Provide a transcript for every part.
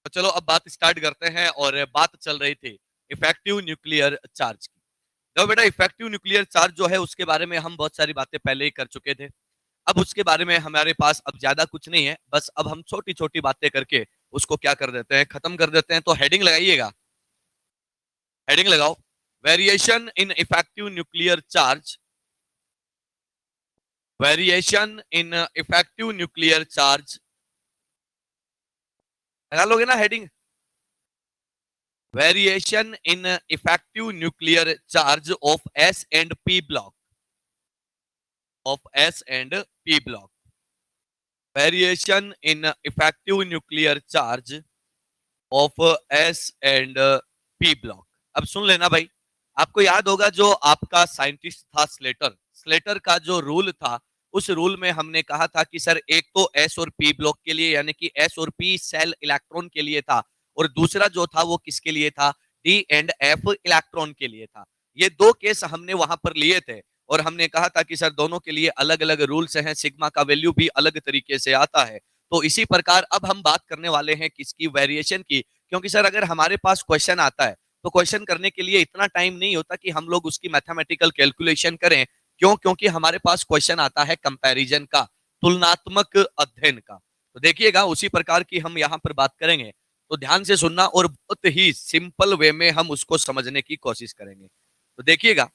तो चलो अब बात स्टार्ट करते हैं। और बात चल रही थी इफेक्टिव न्यूक्लियर चार्ज की। तो बेटा इफेक्टिव न्यूक्लियर चार्ज जो है उसके बारे में हम बहुत सारी बातें पहले ही कर चुके थे। अब उसके बारे में हमारे पास अब ज्यादा कुछ नहीं है, बस अब हम छोटी छोटी बातें करके उसको क्या कर देते हैं, खत्म कर देते हैं। तो हेडिंग लगाइएगा, हेडिंग लगाओ, variation in effective nuclear charge, variation in effective nuclear charge. लगा लोगे ना heading, variation in effective nuclear charge of S and P block, of S and P block, variation in effective nuclear charge of S and P block. अब सुन लेना भाई, आपको याद होगा जो आपका साइंटिस्ट था स्लेटर, स्लेटर का जो रूल था, उस रूल में हमने कहा था कि सर एक तो एस और पी ब्लॉक के लिए, यानी कि एस और पी सेल इलेक्ट्रॉन के लिए था, और दूसरा जो था वो किसके लिए था, डी एंड एफ इलेक्ट्रॉन के लिए था। ये दो केस हमने वहां पर लिए थे, और हमने कहा था कि सर दोनों के लिए अलग अलग रूल्स हैं, सिग्मा का वैल्यू भी अलग तरीके से आता है। तो इसी प्रकार अब हम बात करने वाले हैं किसकी, वेरिएशन की। क्योंकि सर अगर हमारे पास क्वेश्चन आता है तो क्वेश्चन करने के लिए इतना टाइम नहीं होता कि हम लोग उसकी मैथमेटिकल कैलकुलेशन करें। क्यों? क्योंकि हमारे पास क्वेश्चन आता है कंपैरिजन का, तुलनात्मक अध्ययन का। तो देखिएगा उसी प्रकार की हम यहाँ पर बात करेंगे, तो ध्यान से सुनना और बहुत ही सिंपल वे में हम उसको समझने की कोशिश करेंगे। तो देखिएगा,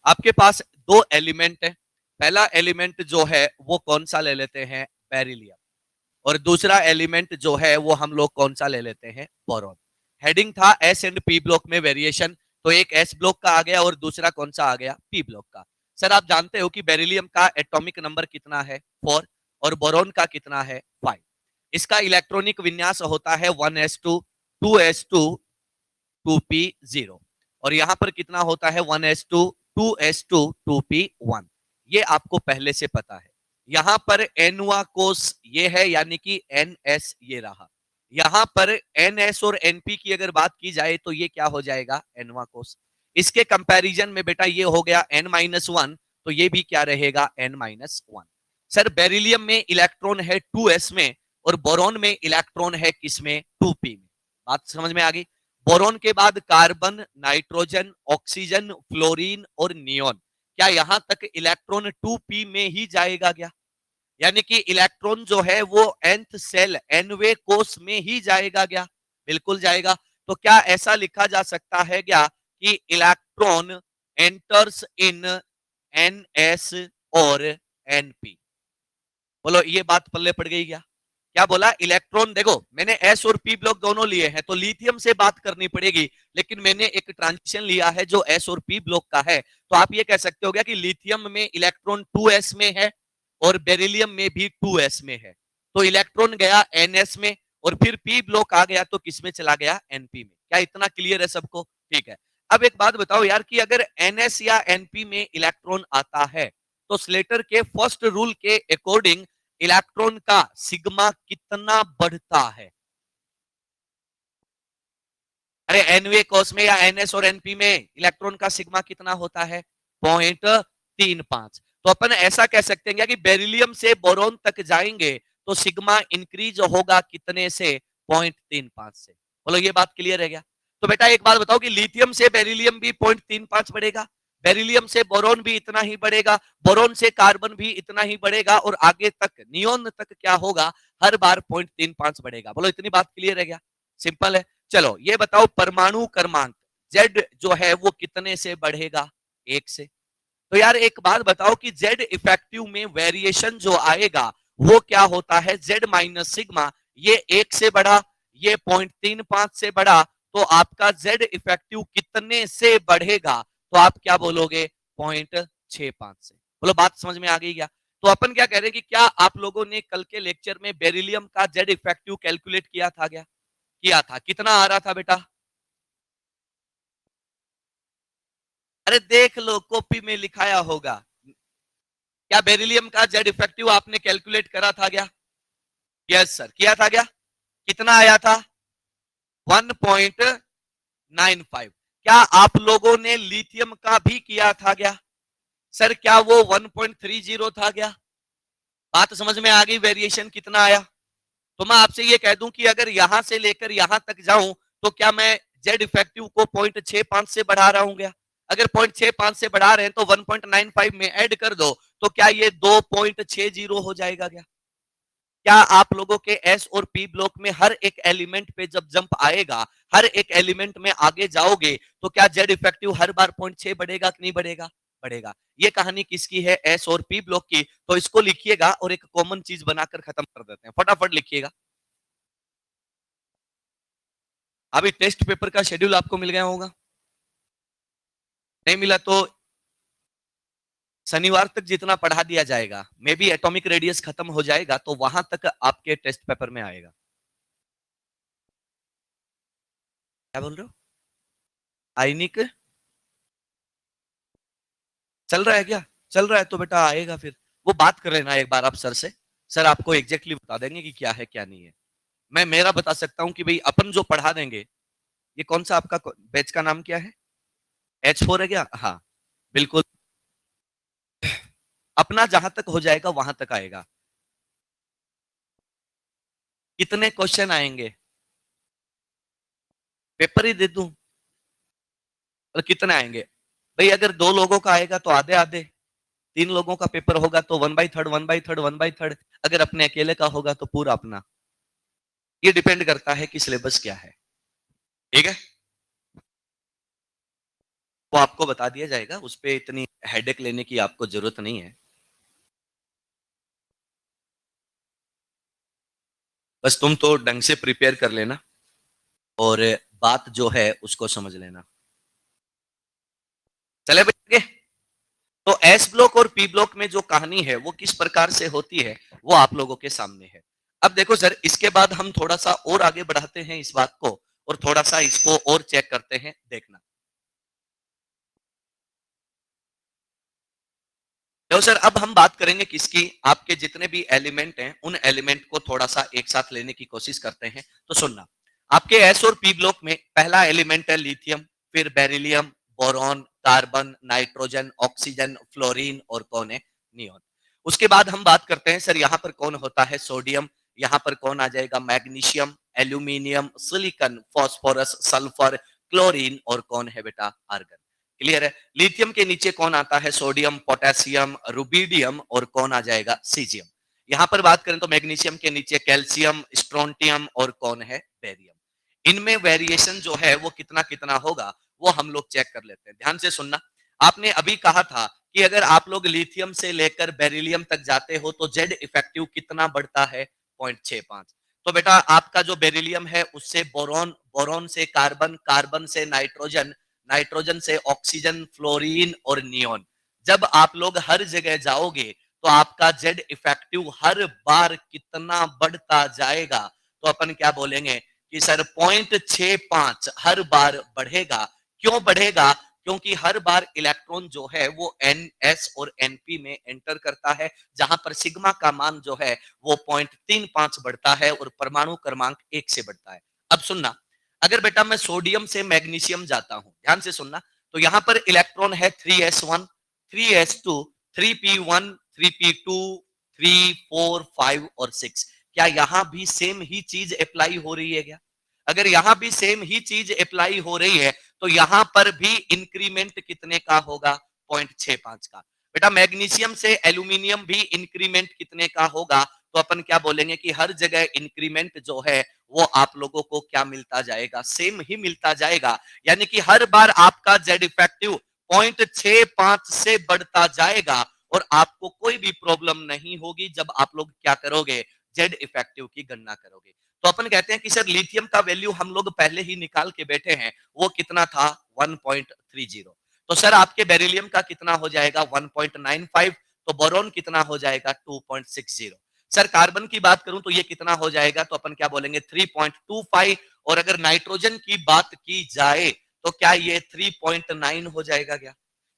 आपके पास दो एलिमेंट है। पहला एलिमेंट जो है वो कौन सा ले लेते हैं, बेरिलियम। और दूसरा एलिमेंट जो है वो हम लोग कौन सा ले लेते हैं, बोरॉन। हेडिंग था एस एंड पी ब्लॉक में वेरिएशन, तो एक एस ब्लॉक का आ गया और दूसरा कौन सा आ गया, पी ब्लॉक का। सर आप जानते हो कि बेरिलियम का एटॉमिक नंबर कितना है, 4, और बोरॉन का कितना है, 5। इसका इलेक्ट्रॉनिक विन्यास होता है 1s2 2s2 2p0, और यहां पर कितना होता है, 1s2 2s2 2p1। ये आपको पहले से पता है। यहां पर एनवा कोस ये है, यानी कि एनएस ये रहा। यहां पर एनएस और एनपी की अगर बात की जाए तो ये क्या हो जाएगा, एनवा कोस। इसके कंपैरिजन में बेटा ये हो गया n-1, तो ये भी क्या रहेगा, n-1। सर बेरिलियम में इलेक्ट्रॉन है 2s में, और बोरॉन में इलेक्ट्रॉन है किसमें, 2p में। बात समझ में आ गई। बोरॉन के बाद कार्बन, नाइट्रोजन, ऑक्सीजन, फ्लोरीन और नियोन। क्या यहां तक इलेक्ट्रॉन 2p में ही जाएगा क्या? यानी कि इलेक्ट्रॉन जो है वो nth सेल nवे कोष में ही जाएगा क्या? बिल्कुल जाएगा। तो क्या ऐसा लिखा जा सकता है क्या कि इलेक्ट्रॉन एंटर्स इन ns और np? बोलो ये बात पल्ले पड़ गई क्या? क्या बोला, इलेक्ट्रॉन। देखो मैंने एस और पी ब्लॉक दोनों लिए हैं, तो लिथियम से बात करनी पड़ेगी, लेकिन मैंने एक ट्रांजिशन लिया है जो एस और पी ब्लॉक का है। तो आप ये कह सकते हो क्या कि लिथियम में इलेक्ट्रॉन 2s में है और बेरिलियम में भी 2s में है। तो इलेक्ट्रॉन गया ns में, और फिर पी ब्लॉक आ गया तो किसमें चला गया, np में। क्या इतना क्लियर है सबको? ठीक है। अब एक बात बताओ यार कि अगर ns या np में इलेक्ट्रॉन आता है, तो स्लेटर के फर्स्ट रूल के अकॉर्डिंग इलेक्ट्रॉन का सिग्मा कितना बढ़ता है? अरे एनवे कोस में या एनएस और एनपी में इलेक्ट्रॉन का सिग्मा कितना होता है, 0.35। तो अपन ऐसा कह सकते हैं कि बेरिलियम से बोरॉन तक जाएंगे तो सिग्मा इंक्रीज होगा कितने से, 0.35 से। बोलो ये बात क्लियर है क्या? तो बेटा एक बात बताओ कि लिथियम से बेरिलियम भी 0.35 बढ़ेगा, बेरिलियम से बोरॉन भी इतना ही बढ़ेगा, बोरॉन से कार्बन भी इतना ही बढ़ेगा, और आगे तक नियोन तक क्या होगा, हर बार 0.35 बढ़ेगा। बोलो इतनी बात क्लियर है क्या? सिंपल है। चलो ये बताओ परमाणु क्रमांक Z जो है वो कितने से बढ़ेगा, 1 से। तो यार एक बात बताओ कि Z इफेक्टिव में वेरिएशन जो आएगा वो क्या होता है, Z माइनस सिग्मा। ये 1 से बढ़ा, ये 0.35 से बढ़ा, तो आपका Z इफेक्टिव कितने से बढ़ेगा? तो आप क्या बोलोगे, 0.65 से। बोलो बात समझ में आ गई क्या? तो अपन क्या कह रहे हैं कि क्या आप लोगों ने कल के लेक्चर में बेरिलियम का Z इफेक्टिव कैलकुलेट किया था क्या? किया था। कितना आ रहा था बेटा? अरे देख लो कॉपी में लिखाया होगा। क्या बेरिलियम का जेड इफेक्टिव आपने कैलकुलेट करा था क्या? यस सर, किया था क्या? कितना आया था, 1.95। क्या आप लोगों ने लिथियम का भी किया था क्या? सर क्या वो 1.30 था क्या? बात समझ में आ गई, वेरिएशन कितना आया? तो मैं आपसे ये कह दूं कि अगर यहां से लेकर यहां तक जाऊं तो क्या मैं जेड इफेक्टिव को 0.65 से बढ़ा रहा हूं क्या? अगर 0.65 से बढ़ा रहे हैं तो 1.95 में ऐड कर दो, तो क्या ये 2.60 हो जाएगा क्या? क्या आप लोगों के एस और पी ब्लॉक में हर एक एलिमेंट पे जब जंप आएगा, हर एक एलिमेंट में आगे जाओगे, तो क्या जेड इफेक्टिव हर बार 0.6 बढ़ेगा कि नहीं बढ़ेगा? बढ़ेगा। ये कहानी किसकी है? एस और पी ब्लॉक की। तो इसको लिखिएगा और एक कॉमन चीज बनाकर खत्म कर देते हैं। फटाफट लिखिएगा। अभी टेस्ट पेपर का शेड्यूल आपको मिल गया होगा। नहीं मिला तो शनिवार तक जितना पढ़ा दिया जाएगा, मे बी एटॉमिक रेडियस खत्म हो जाएगा तो वहां तक आपके टेस्ट पेपर में आएगा। क्या बोल रहे हो? आयनिक चल रहा है क्या? चल रहा है तो बेटा आएगा फिर। वो बात कर लेना एक बार आप सर से। सर आपको एग्जैक्टली बता देंगे कि क्या है क्या नहीं है। मैं मेरा बता सकता हूँ कि भाई अपन जो पढ़ा देंगे। ये कौन सा आपका बैच का नाम क्या है? H4 है क्या? हाँ, बिल्कुल। अपना जहां तक हो जाएगा वहां तक आएगा। कितने क्वेश्चन आएंगे? पेपर ही दे दूं? और कितने आएंगे? भाई अगर दो लोगों का आएगा तो आधे आधे, तीन लोगों का पेपर होगा तो 1/3 1/3 1/3, अगर अपने अकेले का होगा तो पूरा अपना। ये डिपेंड करता है कि सिलेबस क्या है। ठीक है, वो आपको बता दिया जाएगा, उस पर इतनी हेडेक लेने की आपको जरूरत नहीं है। बस तुम तो ढंग से प्रिपेयर कर लेना और बात जो है उसको समझ लेना। चले भाई। तो एस ब्लॉक और पी ब्लॉक में जो कहानी है वो किस प्रकार से होती है वो आप लोगों के सामने है। अब देखो सर, इसके बाद हम थोड़ा सा और आगे बढ़ाते हैं इस बात को और थोड़ा सा इसको और चेक करते हैं, देखना। तो सर अब हम बात करेंगे किसकी? आपके जितने भी एलिमेंट हैं उन एलिमेंट को थोड़ा सा एक साथ लेने की कोशिश करते हैं। तो सुनना, आपके एस और पी ब्लॉक में पहला एलिमेंट है लिथियम, फिर beryllium, boron, carbon, nitrogen, oxygen, fluorine और कौन है? नियोन। उसके बाद हम बात करते हैं सर यहाँ पर कौन होता है? सोडियम। यहाँ पर कौन आ जाएगा? Magnesium, aluminium, silicon, phosphorus, sulphur, chlorine और कौन है बेटा? आर्गन। क्लियर है? लिथियम के नीचे कौन आता है? सोडियम, पोटेशियम, रुबिडियम और कौन आ जाएगा? सीजियम। यहां पर बात करें तो मैग्नीशियम के नीचे कैल्शियम, स्ट्रोंटियम और कौन है? बेरियम। इनमें वेरिएशन जो है वो कितना कितना होगा वो हम लोग चेक कर लेते हैं। ध्यान से सुनना। आपने अभी कहा था कि अगर आप लोग लिथियम से लेकर बेरिलियम तक जाते हो तो जेड इफेक्टिव कितना बढ़ता है? 0.65। तो बेटा आपका जो बेरिलियम है उससे बोरॉन, बोरॉन से कार्बन, कार्बन से नाइट्रोजन, नाइट्रोजन से ऑक्सीजन, फ्लोरीन और नियोन। जब आप लोग हर जगह जाओगे तो आपका जेड इफेक्टिव हर बार कितना बढ़ता जाएगा? तो अपन क्या बोलेंगे कि सर 0.65 हर बार बढ़ेगा। क्यों बढ़ेगा? क्योंकि हर बार इलेक्ट्रॉन जो है वो एन एस और एनपी में एंटर करता है, जहां पर सिग्मा का मान जो है वो 0.35 बढ़ता है और परमाणु क्रमांक 1 से बढ़ता है। अब सुनना, अगर बेटा मैं सोडियम से मैग्नीशियम जाता हूं, ध्यान से सुनना, तो यहां पर इलेक्ट्रॉन है 3s1, 3s2, 3p1, 3p2, 3, 4, 5 और 6। क्या यहां भी सेम ही चीज अप्लाई हो रही है क्या? अगर यहां भी सेम ही चीज अप्लाई हो रही है तो यहां पर भी इंक्रीमेंट कितने का होगा? 0.65 का। बेटा मैग्नीशियम से एल्यूमिनियम भी इंक्रीमेंट कितने का होगा? तो अपन क्या बोलेंगे कि हर जगह इंक्रीमेंट जो है वो आप लोगों को क्या मिलता जाएगा? सेम ही मिलता जाएगा। यानी कि हर बार आपका जेड इफेक्टिव 0.65 से बढ़ता जाएगा और आपको कोई भी प्रॉब्लम नहीं होगी जब आप लोग क्या करोगे? जेड इफेक्टिव की गणना करोगे। तो अपन कहते हैं कि सर लिथियम का वैल्यू हम लोग पहले ही निकाल के बैठे हैं, वो कितना था? 1.30। तो सर आपके बेरिलियम का कितना हो जाएगा? 1.95। तो बोरॉन कितना हो जाएगा? 2.60। सर कार्बन की बात करूं तो ये कितना हो जाएगा? तो अपन क्या बोलेंगे? 3.25। और अगर नाइट्रोजन की बात की जाए तो क्या ये 3.9 हो जाएगा क्या?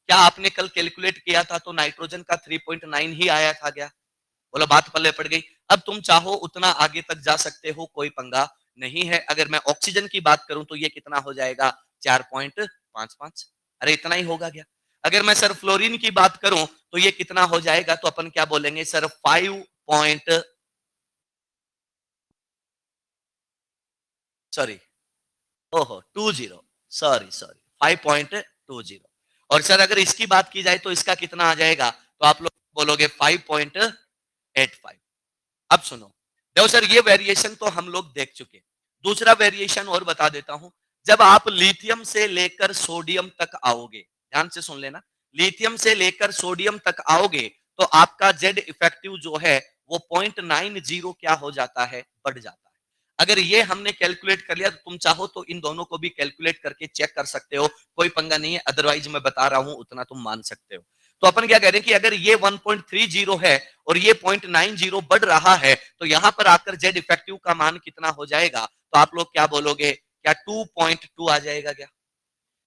क्या आपने कल कैलकुलेट किया था तो नाइट्रोजन का 3.9 ही आया था क्या? बोला बात पल्ले पड़ गई। अब तुम चाहो उतना आगे तक जा सकते हो, कोई पंगा नहीं है। अगर मैं ऑक्सीजन की बात करूं तो ये कितना हो जाएगा? 4.55। अरे इतना ही होगा क्या? अगर मैं सर फ्लोरीन की बात करूं तो ये कितना हो जाएगा? तो अपन क्या बोलेंगे सर? 5. सॉरी, ओहो 20, सॉरी सॉरी 5.20। और सर अगर इसकी बात की जाए तो इसका कितना आ जाएगा, तो आप लोग बोलोगे 5.85। अब सुनो, देखो सर ये वेरिएशन तो हम लोग देख चुके। दूसरा वेरिएशन और बता देता हूं। जब आप लिथियम से लेकर सोडियम तक आओगे, ध्यान से सुन लेना, लिथियम से लेकर सोडियम तक आओगे तो आपका जेड इफेक्टिव जो है वो 0.90 क्या हो जाता है, बढ़ जाता है। अगर ये हमने कैलकुलेट कर लिया तो तुम चाहो तो इन दोनों को भी कैलकुलेट करके चेक कर सकते हो, कोई पंगा नहीं है। अदरवाइज मैं बता रहा हूं उतना तुम मान सकते हो। तो अपन क्या कह रहे हैं कि अगर ये 1.30 है और ये 0.90 बढ़ रहा है तो यहां पर आकर जेड इफेक्टिव का मान कितना हो जाएगा, तो आप लोग क्या बोलोगे, क्या 2.2 आ जाएगा क्या?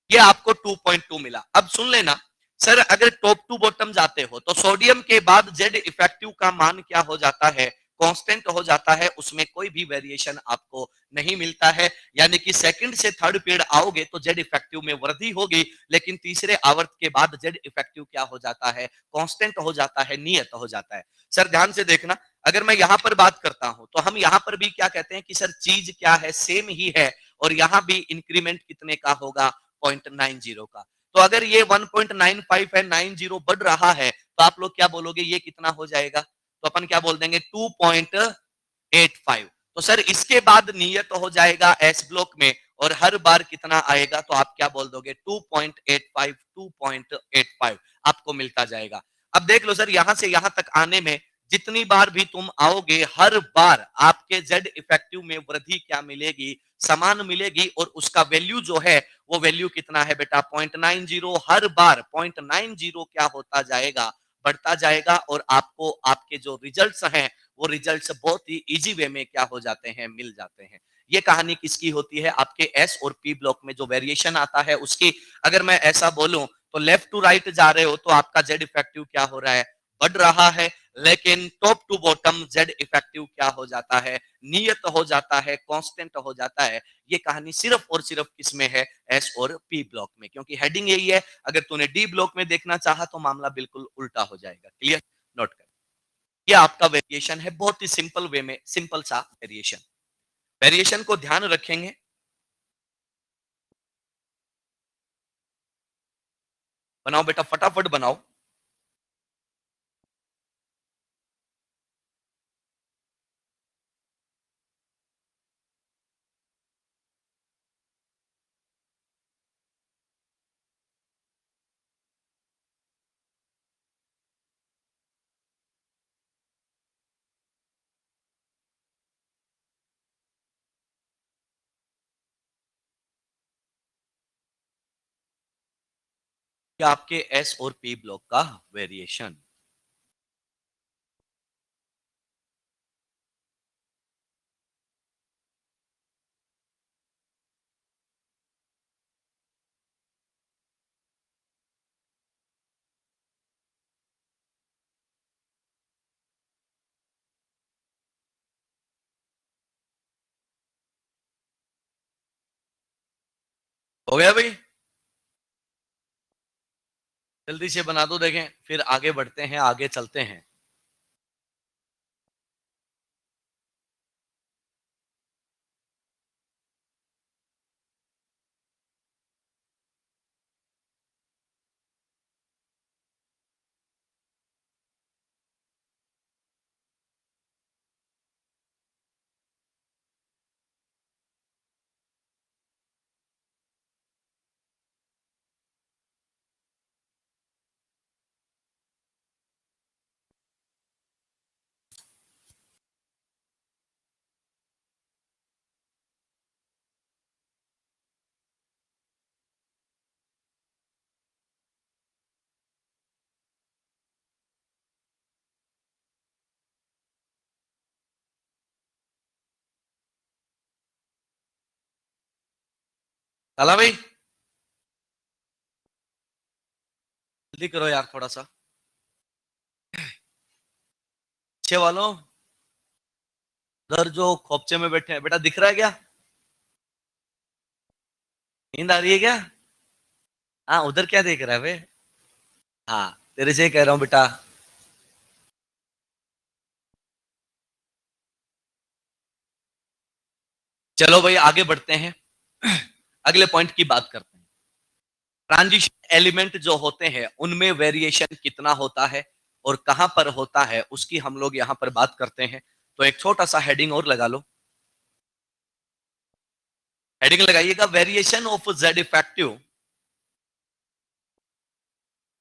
ये आपको 2.2 मिला। अब सुन लेना, सर अगर टॉप टू बॉटम जाते हो तो सोडियम के बाद जेड इफेक्टिव का मान क्या हो जाता है, कांस्टेंट हो जाता है, उसमें कोई भी वेरिएशन आपको नहीं मिलता है। यानी कि सेकंड से थर्ड पीरियड आओगे तो जेड इफेक्टिव में वृद्धि होगी, लेकिन तीसरे आवर्त के बाद जेड इफेक्टिव क्या हो जाता है, कांस्टेंट हो जाता है, नियत हो जाता है। सर ध्यान से देखना, अगर मैं यहां पर बात करता हूं तो हम यहां पर भी क्या कहते हैं कि सर चीज क्या है, सेम ही है, और यहां भी इंक्रीमेंट कितने का होगा, 0.90 का। तो अगर ये 1.95 है, 90 बढ़ रहा है, तो आप लोग क्या बोलोगे, ये कितना हो जाएगा, तो अपन क्या बोल देंगे 2.85। तो सर इसके बाद नियत हो जाएगा एस ब्लॉक में, और हर बार कितना आएगा, तो आप क्या बोल दोगे 2.85, 2.85 आपको मिलता जाएगा। अब देख लो सर, यहां से यहां तक आने में जितनी बार भी तुम आओगे, हर बार आपके जेड इफेक्टिव में वृद्धि क्या मिलेगी, समान मिलेगी, और उसका वैल्यू जो है वो वैल्यू कितना है बेटा, 0.90। हर बार 0.90 क्या होता जाएगा, बढ़ता जाएगा, और आपको आपके जो रिजल्ट्स हैं वो रिजल्ट्स बहुत ही इजी वे में क्या हो जाते हैं, मिल जाते हैं। ये कहानी किसकी होती है, आपके एस और पी ब्लॉक में जो वेरिएशन आता है उसकी। अगर मैं ऐसा बोलूं तो लेफ्ट टू राइट जा रहे हो तो आपका जेड इफेक्टिव क्या हो रहा है, बढ़ रहा है, लेकिन top to bottom Z effective क्या हो जाता है, नियत हो जाता है, कांस्टेंट हो जाता है। ये कहानी सिर्फ और सिर्फ किसमें है, एस और पी ब्लॉक में, क्योंकि हेडिंग यही है। अगर तूने डी ब्लॉक में देखना चाहा तो मामला बिल्कुल उल्टा हो जाएगा। क्लियर, नोट कर। ये आपका वेरिएशन है, बहुत ही सिंपल वे में, सिंपल सा वेरिएशन। वेरिएशन को ध्यान रखेंगे, बनाओ बेटा फटाफट बनाओ। ये आपके एस और पी ब्लॉक का वेरिएशन। हो गया भाई, जल्दी से बना दो, देखें फिर आगे बढ़ते हैं, आगे चलते हैं। चला भाई, जल्दी करो यार थोड़ा सा। पीछे वालों, उधर जो खोपचे में बैठे हैं, बेटा दिख रहा है क्या, नींद आ रही है क्या? हाँ उधर क्या देख रहा है बे? हाँ, तेरे से ही कह रहा हूँ बेटा। चलो भाई आगे बढ़ते हैं, अगले पॉइंट की बात करते हैं। ट्रांजिशन एलिमेंट जो होते हैं उनमें वेरिएशन कितना होता है और कहां पर होता है उसकी हम लोग यहां पर बात करते हैं। तो एक छोटा सा हेडिंग और लगा लो, हेडिंग लगाइएगा, variation of Z effective,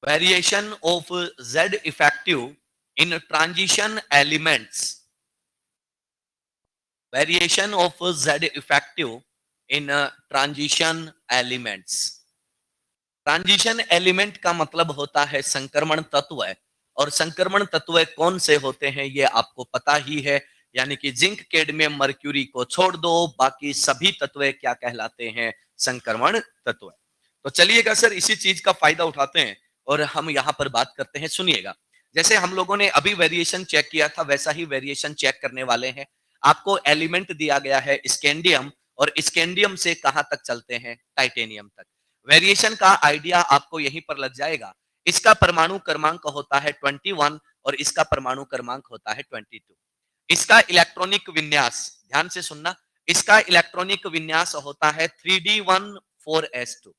variation of Z effective in transition elements, variation of Z effective in transition elements. Transition element का मतलब होता है संक्रमण तत्व है, और संक्रमण तत्व कौन से होते हैं ये आपको पता ही है, यानी कि जिंक, कैडमियम, मर्क्यूरी को छोड़ दो, बाकी सभी तत्व क्या कहलाते हैं, संक्रमण तत्व। तो चलिएगा सर इसी चीज का फायदा उठाते हैं और हम यहाँ पर बात करते हैं, सुनिएगा। जैसे हम लोगों ने अभी वेरिएशन चेक किया था वैसा ही वेरिएशन चेक करने वाले हैं। आपको एलिमेंट दिया गया है स्कैंडियम, और स्कैंडियम से कहां तक चलते हैं, टाइटेनियम तक। वेरिएशन का आइडिया आपको यहीं पर लग जाएगा। इसका परमाणु क्रमांक होता है 21 और इसका परमाणु क्रमांक होता है 22। इसका इलेक्ट्रॉनिक विन्यास, ध्यान से सुनना, इसका इलेक्ट्रॉनिक विन्यास होता है 3d14s2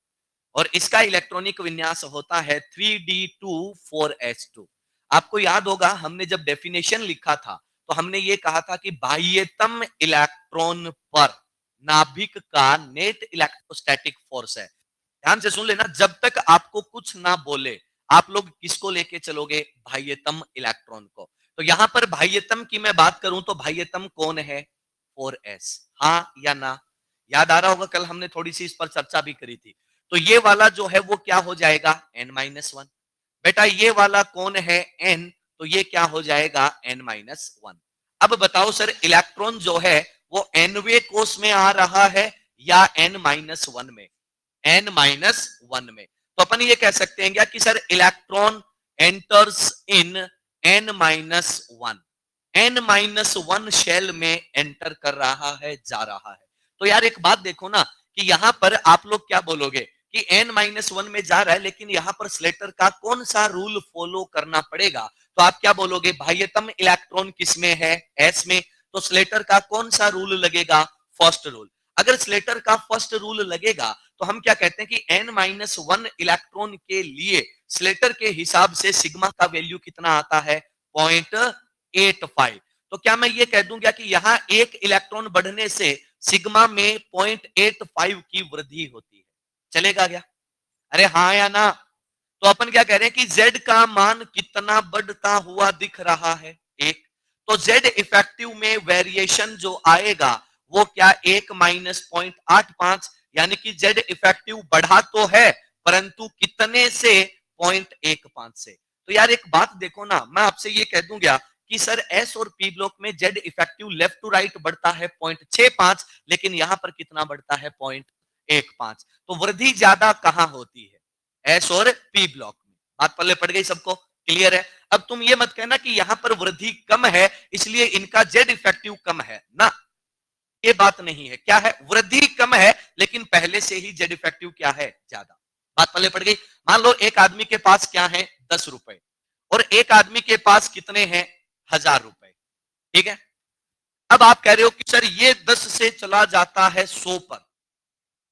और इसका इलेक्ट्रॉनिक विन्यास होता है 3d24s2। आपको याद होगा हमने जब डेफिनेशन लिखा था तो हमने ये कहा था कि बाह्यतम इलेक्ट्रॉन पर नाभिक का नेट इलेक्ट्रोस्टैटिक फोर्स है। ध्यान से सुन लेना, जब तक आपको कुछ ना बोले आप लोग किसको लेके चलोगे, बाह्यतम इलेक्ट्रॉन को। तो यहां पर बाह्यतम की मैं बात करूं तो बाह्यतम कौन है, 4s, हाँ या ना। याद आ रहा होगा कल हमने थोड़ी सी इस पर चर्चा भी करी थी। तो ये वाला जो है वो क्या हो जाएगा, n-1। बेटा ये वाला कौन है, n, तो ये क्या हो जाएगा, n-1। अब बताओ सर इलेक्ट्रॉन जो है वो nवे कोष में आ रहा है या n-1 में, n-1 में। तो अपन ये कह सकते हैं क्या कि sir electron enters in n-1, n-1 shell में एंटर कर रहा है, जा रहा है। तो यार एक बात देखो ना कि यहां पर आप लोग क्या बोलोगे कि n-1 में जा रहा है, लेकिन यहां पर स्लेटर का कौन सा रूल फॉलो करना पड़ेगा। तो आप क्या बोलोगे, बाह्यतम इलेक्ट्रॉन किसमें है, s में, तो स्लेटर का कौन सा रूल लगेगा, फर्स्ट रूल। अगर स्लेटर का फर्स्ट रूल लगेगा तो हम क्या कहते हैं कि n-1 इलेक्ट्रॉन के लिए स्लेटर के हिसाब से सिग्मा का वैल्यू कितना आता है, 0.85। तो क्या मैं ये कह दूंगा कि यहां एक इलेक्ट्रॉन बढ़ने से सिग्मा में 0.85 की वृद्धि होती है, चलेगा क्या, अरे हाँ या ना। तो अपन क्या कह रहे हैं कि z का मान कितना बढ़ता हुआ दिख रहा है, एक। तो z इफेक्टिव में वेरिएशन जो आएगा वो क्या, 1 - 0.85, यानी कि z इफेक्टिव बढ़ा तो है परंतु कितने से, 0.15 से। तो यार एक बात देखो ना, मैं आपसे ये कह दूंगा कि सर एस और पी ब्लॉक में z effective left to right बढ़ता है 0.65, लेकिन यहां पर कितना बढ़ता है, 0.15। तो वृद्धि ज्यादा कहां होती है, एस और पी ब्लॉक में। बात पल्ले पड़ गई सबको, क्लियर है। अब तुम ये मत कहना कि यहां पर वृद्धि कम है इसलिए इनका जेड इफेक्टिव कम है ना, ये बात नहीं है। क्या है, वृद्धि कम है लेकिन पहले से ही जेड इफेक्टिव क्या है, ज्यादा। बात पल्ले पड़ गई। मान लो एक आदमी के पास क्या है, 10 रुपए, और एक आदमी के पास कितने हैं, 1000 रुपए, ठीक है। अब आप कह रहे हो कि सर ये 10 से चला जाता है 100 पर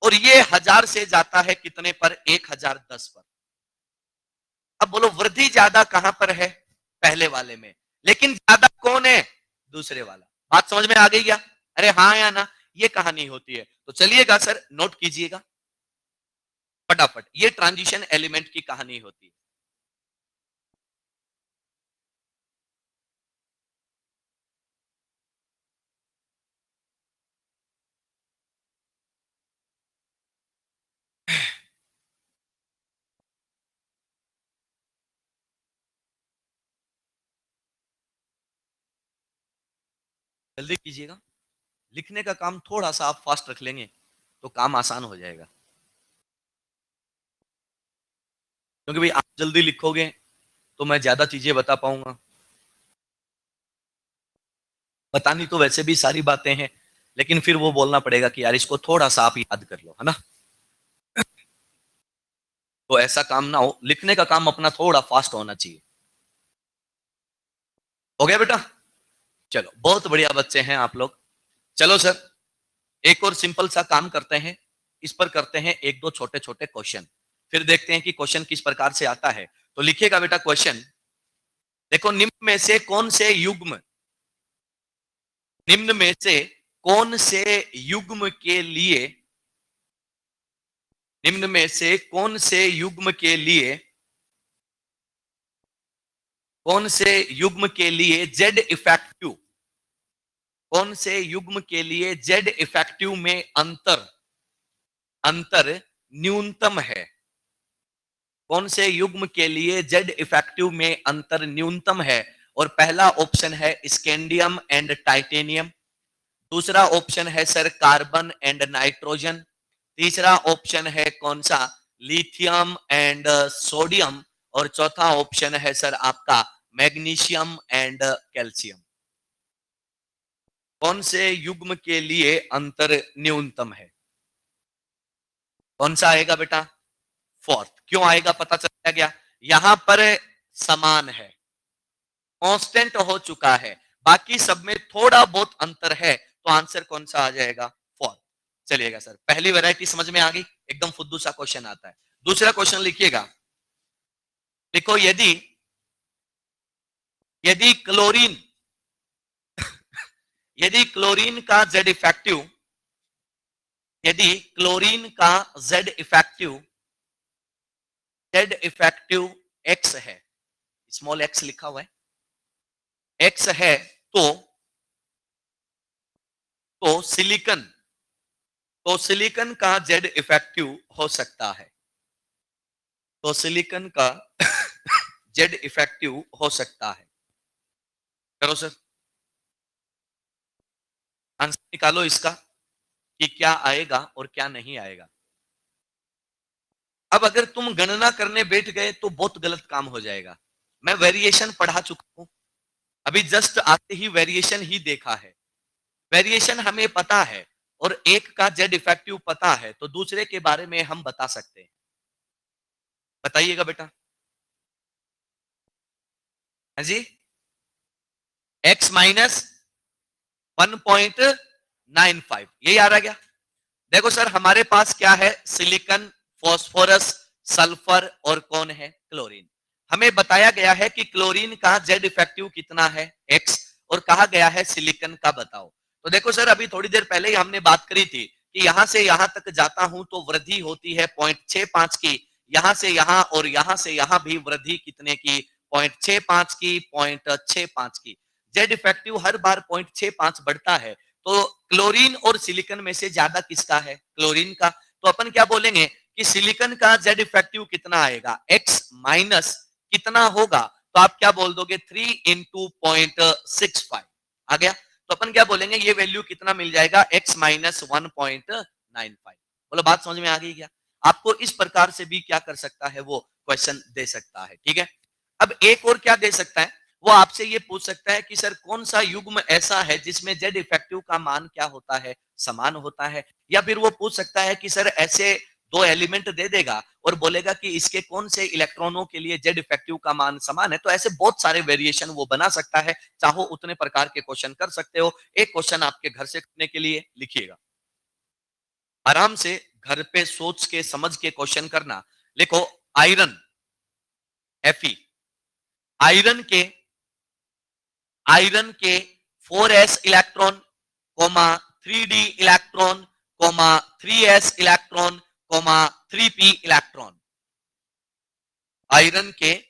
और ये 1000 से जाता है कितने पर, 1010 पर। अब बोलो वृद्धि ज्यादा कहां पर है, पहले वाले में, लेकिन ज्यादा कौन है, दूसरे वाला। बात समझ में आ गई क्या, अरे हाँ या ना, ये कहानी होती है। तो चलिएगा सर नोट कीजिएगा फटाफट, ये ट्रांजिशन एलिमेंट की कहानी होती है। जल्दी कीजिएगा, लिखने का काम थोड़ा सा आप फास्ट रख लेंगे तो काम आसान हो जाएगा, क्योंकि भाई आप जल्दी लिखोगे तो मैं ज्यादा चीजें बता पाऊंगा। बतानी तो वैसे भी सारी बातें हैं, लेकिन फिर वो बोलना पड़ेगा कि यार इसको थोड़ा सा आप याद कर लो, है ना। तो ऐसा काम ना हो, लिखने का काम अपना थोड़ा फास्ट होना चाहिए। हो गया बेटा, चलो बहुत बढ़िया बच्चे हैं आप लोग। चलो सर एक और सिंपल सा काम करते हैं, इस पर करते हैं एक दो छोटे छोटे क्वेश्चन, फिर देखते हैं कि क्वेश्चन किस प्रकार से आता है। तो लिखिएगा बेटा क्वेश्चन, देखो निम्न में से कौन से युग्म के लिए निम्न में से कौन से युग्म के लिए कौन से युग्म के लिए जेड इफेक्टिव कौन से युग्म के लिए जेड इफेक्टिव में अंतर अंतर न्यूनतम है? कौन से युग्म के लिए जेड इफेक्टिव में अंतर न्यूनतम है? और पहला ऑप्शन है स्कैंडियम एंड टाइटेनियम, दूसरा ऑप्शन है सर कार्बन एंड नाइट्रोजन, तीसरा ऑप्शन है कौन सा लिथियम एंड सोडियम, और चौथा ऑप्शन है सर आपका मैग्नीशियम एंड कैल्शियम। कौन से युग्म के लिए अंतर न्यूनतम है? कौन सा आएगा बेटा? फोर्थ। क्यों आएगा पता चला गया, यहां पर समान है, कांस्टेंट हो चुका है, बाकी सब में थोड़ा बहुत अंतर है, तो आंसर कौन सा आ जाएगा? फोर्थ। चलिएगा सर, पहली वैरायटी समझ में आ गई, एकदम फुद्दू सा क्वेश्चन आता है। दूसरा क्वेश्चन लिखिएगा, देखो यदि यदि क्लोरीन यदि क्लोरीन का जेड इफेक्टिव यदि क्लोरीन का जेड इफेक्टिव एक्स है, स्मॉल एक्स लिखा हुआ है, एक्स है, तो तो सिलिकन तो सिलिकन का जेड इफेक्टिव हो सकता है, तो सिलिकन का जेड इफेक्टिव हो सकता है। करो सर, आंसर निकालो इसका कि क्या आएगा और क्या नहीं आएगा। अब अगर तुम गणना करने बैठ गए तो बहुत गलत काम हो जाएगा। मैं वेरिएशन पढ़ा चुका हूं, अभी जस्ट आते ही वेरिएशन ही देखा है, वेरिएशन हमें पता है, और एक का जेड इफेक्टिव पता है, तो दूसरे के बारे में हम बता सकते हैं। बताइएगा बेटा। हाँ जी, x माइनस 1.95, यही आ रहा क्या? देखो सर, हमारे पास क्या है, सिलिकॉन, फास्फोरस, सल्फर और कौन है, क्लोरीन। हमें बताया गया है कि क्लोरीन का जेड इफेक्टिव कितना है, x, और कहा गया है सिलिकॉन का बताओ। तो देखो सर, अभी थोड़ी देर पहले ही हमने बात करी थी कि यहां से यहां तक जाता हूं तो वृद्धि होती है 0.65 की, यहां से यहां और यहां से यहां भी वृद्धि कितने की, 0.65 की, 0.65 की। जेड इफेक्टिव हर बार 0.65 बढ़ता है, तो क्लोरीन और सिलिकॉन में से ज्यादा किसका है, क्लोरीन का। तो अपन क्या बोलेंगे कि सिलिकॉन का जेड इफेक्टिव कितना आएगा, x माइनस कितना होगा, तो आप क्या बोल दोगे, 3 इंटू 0.65 आ गया। तो अपन क्या बोलेंगे, ये वैल्यू कितना मिल जाएगा, x माइनस 1.95। बोलो बात समझ में आ गई क्या? आपको इस प्रकार से भी क्या कर सकता है, वो क्वेश्चन दे सकता है, ठीक है। अब एक और क्या दे सकता है, वो आपसे ये पूछ सकता है कि सर कौन सा युग्म ऐसा है जिसमें जेड इफेक्टिव का मान क्या होता है, समान होता है। या फिर वो पूछ सकता है कि सर ऐसे दो एलिमेंट दे देगा और बोलेगा कि इसके कौन से इलेक्ट्रॉनों के लिए जेड इफेक्टिव का मान समान है। तो ऐसे बहुत सारे वेरिएशन वो बना सकता है, चाहो उतने प्रकार के क्वेश्चन कर सकते हो। एक क्वेश्चन आपके घर से करने के लिए लिखिएगा, आराम से घर पे सोच के समझ के क्वेश्चन करना। लिखो, आयरन Fe, आयरन के आयरन के 4s electron, comma 3d electron, comma 3s electron, comma 3p electron. Iron के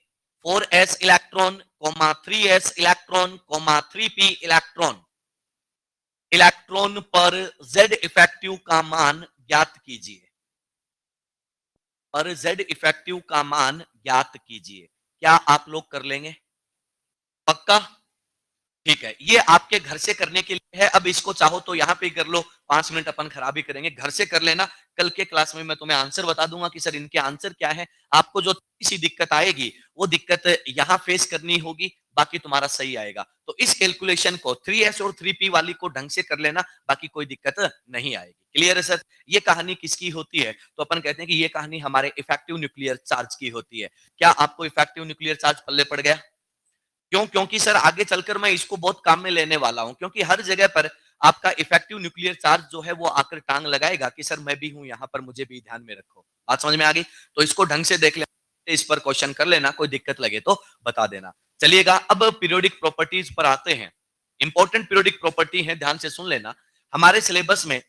4s electron, comma 3s electron, comma 3p electron, electron पर जेड इफेक्टिव का मान ज्ञात कीजिए, पर जेड इफेक्टिव का मान ज्ञात कीजिए। क्या आप लोग कर लेंगे? पक्का? ठीक है, ये आपके घर से करने के लिए है। अब इसको चाहो तो यहाँ पे कर लो, 5 मिनट अपन खराब ही करेंगे, घर से कर लेना। कल के क्लास में मैं तुम्हें आंसर बता दूंगा कि सर इनके आंसर क्या है। आपको जो किसी दिक्कत आएगी वो दिक्कत यहाँ फेस करनी होगी, बाकी तुम्हारा सही आएगा। तो इस कैलकुलेशन को 3s और 3p वाली को ढंग से कर लेना, बाकी कोई दिक्कत नहीं आएगी। क्लियर है सर? ये कहानी किसकी होती है, तो अपन कहते हैं कि ये कहानी हमारे इफेक्टिव न्यूक्लियर चार्ज की होती है। क्या आपको इफेक्टिव न्यूक्लियर चार्ज पल्ले पड़ गया? क्यों? क्योंकि सर आगे चलकर मैं इसको बहुत काम में लेने वाला हूं, क्योंकि हर जगह पर आपका इफेक्टिव न्यूक्लियर चार्ज जो है वो आकर टांग लगाएगा कि सर मैं भी हूं यहाँ पर, मुझे भी ध्यान में रखो। बात समझ में आ गई? तो इसको ढंग से देख लेना, इस पर क्वेश्चन कर लेना, कोई दिक्कत लगे तो बता देना। चलिएगा, अब पीरियोडिक प्रॉपर्टीज पर आते हैं। इंपॉर्टेंट पीरियोडिक प्रॉपर्टी है, ध्यान से सुन लेना। हमारे सिलेबस में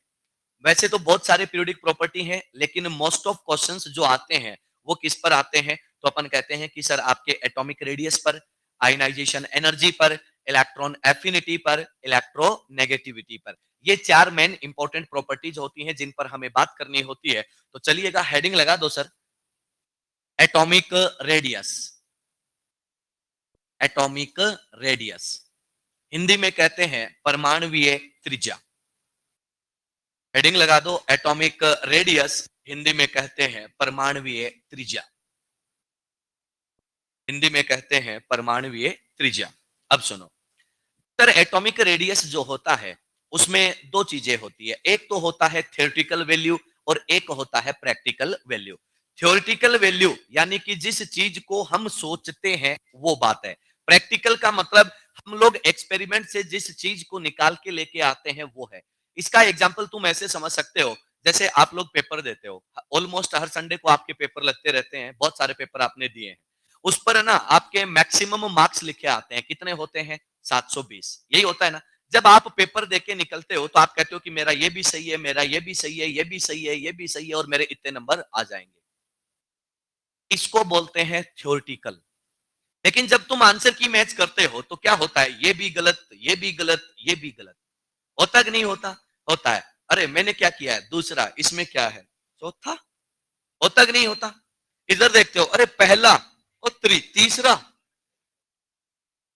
वैसे तो बहुत सारे पीरियोडिक प्रॉपर्टी हैं, लेकिन मोस्ट ऑफ क्वेश्चंस जो आते हैं वो किस पर आते हैं? तो अपन कहते हैं कि सर आपके एटॉमिक रेडियस पर, आयनाइजेशन एनर्जी पर, इलेक्ट्रॉन एफिनिटी पर, इलेक्ट्रोनेगेटिविटी पर। ये चार मेन इंपॉर्टेंट प्रॉपर्टीज होती हैं जिन पर हमें बात करनी होती है। तो चलिएगा, हेडिंग लगा दो sir, atomic radius. Atomic radius Hindi में कहते हैं परमाणुवीय त्रिज्या। हेडिंग लगा दो, एटॉमिक रेडियस हिंदी में कहते हैं परमाणुवीय त्रिज्या। हिंदी में कहते हैं परमाणुवीय त्रिज्या। अब सुनो सर, एटॉमिक रेडियस जो होता है उसमें दो चीजें होती है। एक तो होता है थ्योरेटिकल वैल्यू और एक होता है प्रैक्टिकल वैल्यू। थ्योरेटिकल वैल्यू यानी कि जिस चीज को हम सोचते हैं वो बात है। प्रैक्टिकल का मतलब हम लोग एक्सपेरिमेंट से जिस चीज को निकाल के लेके आते हैं वो है। इसका एग्जाम्पल तुम ऐसे समझ सकते हो, जैसे आप लोग पेपर देते हो, ऑलमोस्ट हर संडे को आपके पेपर लगते रहते हैं, बहुत सारे पेपर आपने दिए हैं। उस पर ना आपके मैक्सिमम मार्क्स लिखे आते हैं, कितने होते हैं? 720। यही होता है ना। जब आप पेपर देके निकलते हो तो आप कहते हो कि मेरा ये भी सही है, मेरा ये भी सही है, ये भी सही है, ये भी सही है, और मेरे इतने नंबर आ जाएंगे। इसको बोलते हैं थ्योरेटिकल। लेकिन जब तुम आंसर की मैच करते हो तो क्या होता है? ये भी गलत, ये भी गलत, ये भी गलत। होता कि नहीं होता? होता है। अरे मैंने क्या किया है, दूसरा, इसमें क्या है, चौथा। होता कि नहीं होता? इधर देखते हो, अरे पहला, उत्तरी, तीसरा,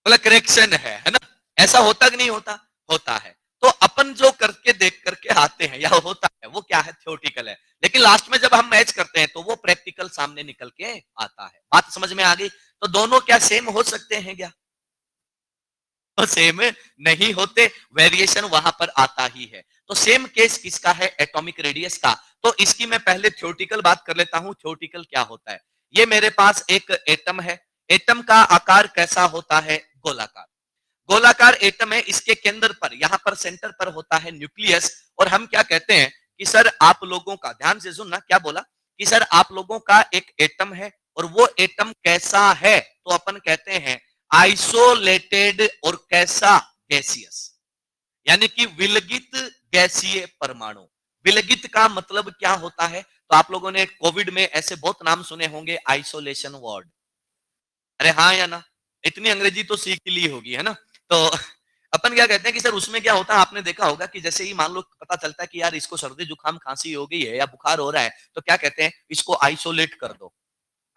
मतलब करेक्शन है ना? ऐसा होता कि नहीं होता? होता है। तो अपन जो करके देख करके आते हैं या होता है वो क्या है? थ्योरेटिकल है। लेकिन लास्ट में जब हम मैच करते हैं तो वो प्रैक्टिकल सामने निकल के आता है। बात समझ में आ गई? तो दोनों क्या सेम हो सकते हैं क्या? तो सेम नहीं होते, वेरिएशन वहां पर आता ही है। तो सेम केस किसका है? एटॉमिक रेडियस का। तो इसकी मैं पहले थ्योरेटिकल बात कर लेता हूं। थ्योरेटिकल क्या होता है? ये मेरे पास एक एटम है। एटम का आकार कैसा होता है? गोलाकार। गोलाकार एटम है, इसके केंद्र पर, यहां पर सेंटर पर होता है न्यूक्लियस। और हम क्या कहते हैं कि सर आप लोगों का, ध्यान से सुनना, क्या बोला कि सर आप लोगों का एक एटम है और वो एटम कैसा है? तो अपन कहते हैं आइसोलेटेड। और कैसा? गैसियस, यानी कि विलगित गैसीय परमाणु। विलगित का मतलब क्या होता है? तो आप लोगों ने कोविड में ऐसे बहुत नाम सुने होंगे, आइसोलेशन वार्ड। अरे हाँ या ना? इतनी अंग्रेजी तो सीख ली होगी, है ना? तो अपन क्या कहते हैं कि सर उसमें क्या होता है, आपने देखा होगा कि जैसे ही मान लो पता चलता है कि यार इसको सर्दी जुकाम खांसी हो गई है या बुखार हो रहा है, तो क्या कहते हैं? इसको आइसोलेट कर दो।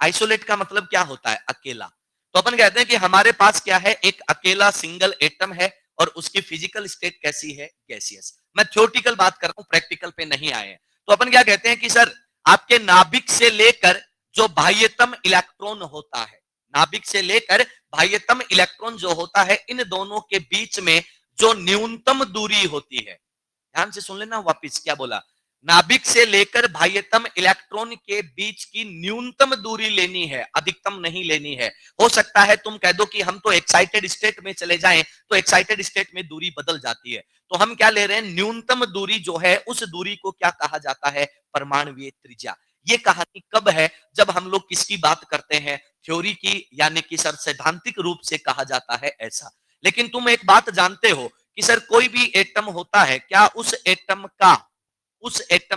आइसोलेट का मतलब क्या होता है? अकेला। तो अपन कहते हैं कि हमारे पास क्या है? एक अकेला सिंगल एटम है और उसकी फिजिकल स्टेट कैसी है? गैसियस। मैं थ्योरेटिकल बात कर रहा हूं, प्रैक्टिकल पे नहीं आए हैं। तो अपन क्या कहते हैं कि सर आपके नाभिक से लेकर जो बाह्यतम इलेक्ट्रॉन होता है, नाभिक से लेकर बाह्यतम इलेक्ट्रॉन जो होता है, इन दोनों के बीच में जो न्यूनतम दूरी होती है, ध्यान से सुन लेना, वापिस क्या बोला? नाभिक से लेकर बाह्यतम इलेक्ट्रॉन के बीच की न्यूनतम दूरी लेनी है, अधिकतम नहीं लेनी है। हो सकता है तुम कह दो कि हम तो एक्साइटेड स्टेट में चले जाएं, तो एक्साइटेड स्टेट में दूरी बदल जाती है। तो हम क्या ले रहे हैं? न्यूनतम दूरी जो है उस दूरी को क्या कहा जाता है? परमाणुवीय त्रिज्या। ये कहानी कब है? जब हम लोग किसकी बात करते हैं? थ्योरी की, यानी कि सर सैद्धांतिक रूप से कहा जाता है ऐसा। लेकिन तुम एक बात जानते हो कि सर कोई भी एटम होता है, क्या उस एटम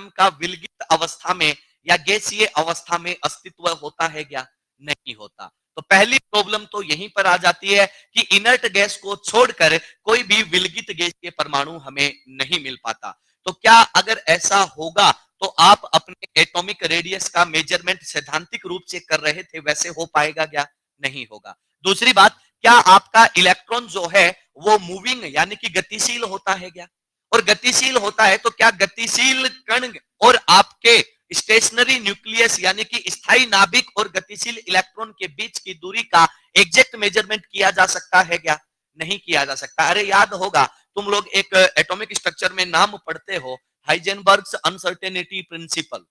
का विलगित अवस्था में या गैसीय अवस्था में अस्तित्व होता है क्या? नहीं होता। तो पहली प्रॉब्लम तो यहीं पर आ जाती है कि इनर्ट गैस को छोड़कर कोई भी विलगित गैस के परमाणु हमें नहीं मिल पाता। तो क्या अगर ऐसा होगा तो आप अपने एटॉमिक रेडियस का मेजरमेंट सैद्धांतिक रूप से कर रहे थे, वैसे हो पाएगा क्या? नहीं होगा। दूसरी बात, क्या आपका इलेक्ट्रॉन जो है वो मूविंग यानी कि गतिशील होता है क्या? और गतिशील होता है तो क्या गतिशील कण और आपके स्टेशनरी न्यूक्लियस यानी कि स्थायी नाभिक और गतिशील इलेक्ट्रॉन के बीच की दूरी का एग्जैक्ट मेजरमेंट किया जा सकता है क्या? नहीं किया जा सकता। अरे याद होगा, तुम लोग एक एटॉमिक स्ट्रक्चर में नाम पढ़ते हो, हाइजेनबर्ग्स अनसर्टेनिटी प्रिंसिपल,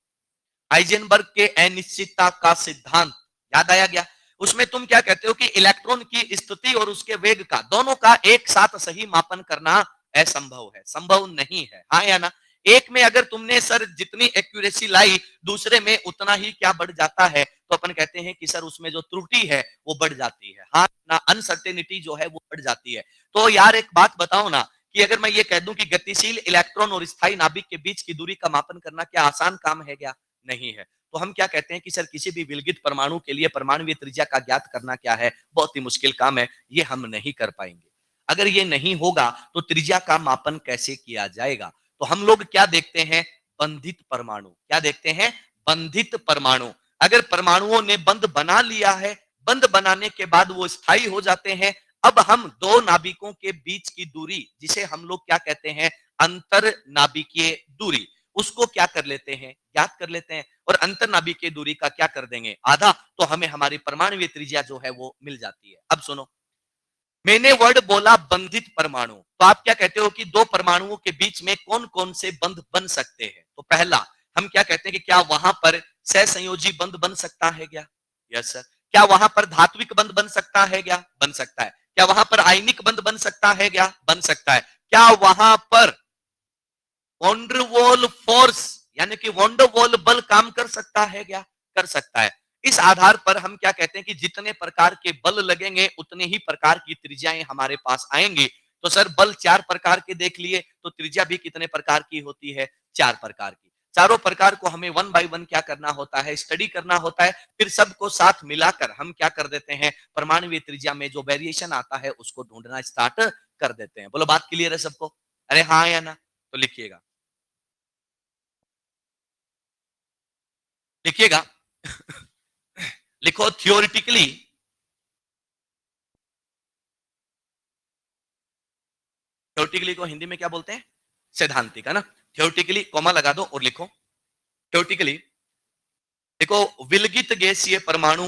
हाइजेनबर्ग के अनिश्चितता का सिद्धांत। याद आया क्या? उसमें तुम क्या कहते हो कि इलेक्ट्रॉन की स्थिति और उसके वेग का, दोनों का एक साथ सही मापन करना असंभव है, संभव नहीं है, हाँ या ना? एक में अगर तुमने सर जितनी एक्यूरेसी लाई, दूसरे में उतना ही क्या बढ़ जाता है, तो अपन कहते हैं कि सर उसमें जो त्रुटि है वो बढ़ जाती है, हाँ ना, अनसर्टेनिटी जो है वो बढ़ जाती है। तो यार एक बात बताओ ना, कि अगर मैं ये कह दूं कि गतिशील इलेक्ट्रॉन और स्थायी नाभिक के बीच की दूरी का मापन करना क्या आसान काम है क्या? नहीं है। तो हम क्या कहते हैं कि सर किसी भी विलगित परमाणु के लिए परमाणुवीय त्रिज्या का ज्ञात करना क्या है, बहुत ही मुश्किल काम है, ये हम नहीं कर पाएंगे। अगर ये नहीं होगा तो त्रिज्या का मापन कैसे किया जाएगा? तो हम लोग क्या देखते हैं, बंधित परमाणु। क्या देखते हैं? बंधित परमाणु। अगर परमाणुओं ने बंध बना लिया है, बंध बनाने के बाद वो स्थायी हो जाते हैं, अब हम दो नाभिकों के बीच की दूरी, जिसे हम लोग क्या कहते हैं, अंतर नाभिकीय दूरी, उसको क्या कर लेते हैं, ज्ञात कर लेते हैं, और अंतर नाभिकीय दूरी का क्या कर देंगे, आधा, तो हमें हमारी परमाणुवीय त्रिज्या जो है वो मिल जाती है। अब सुनो, मैंने वर्ड बोला बंधित परमाणु, तो आप क्या कहते हो कि दो परमाणुओं के बीच में कौन कौन से बंध बन सकते हैं? तो पहला, हम क्या कहते हैं कि क्या वहां पर सहसंयोजी बंध बन सकता है क्या? Yes sir. क्या वहां पर धात्विक बंध बन सकता है क्या? बन सकता है। क्या वहां पर आयनिक बंध बन सकता है क्या? बन सकता है। क्या वहां पर वॉन्डरवॉल फोर्स, यानी कि वॉन्डरवॉल बल काम कर सकता है क्या? कर सकता है। इस आधार पर हम क्या कहते हैं कि जितने प्रकार के बल लगेंगे उतने ही प्रकार की त्रिज्याएं हमारे पास आएंगी। तो सर बल चार प्रकार के देख लिए, तो त्रिज्या भी कितने प्रकार की होती है? चार प्रकार की। चारों प्रकार को हमें वन बाय वन क्या करना होता है, स्टडी करना होता है, फिर सबको साथ मिलाकर हम क्या कर देते हैं, परमाणुवीय त्रिज्या में जो वेरिएशन आता है उसको ढूंढना स्टार्ट कर देते हैं। बोलो बात क्लियर है सबको? अरे हाँ या ना? तो लिखिएगा, लिखिएगा। लिखो थियोरिटिकली, थियोरिटिकली को हिंदी में क्या बोलते हैं? सैद्धांतिक, है ना? थियोरिटिकली कॉमा लगा दो और लिखो थियोरिटिकली। देखो, विलगित गैसीय परमाणु,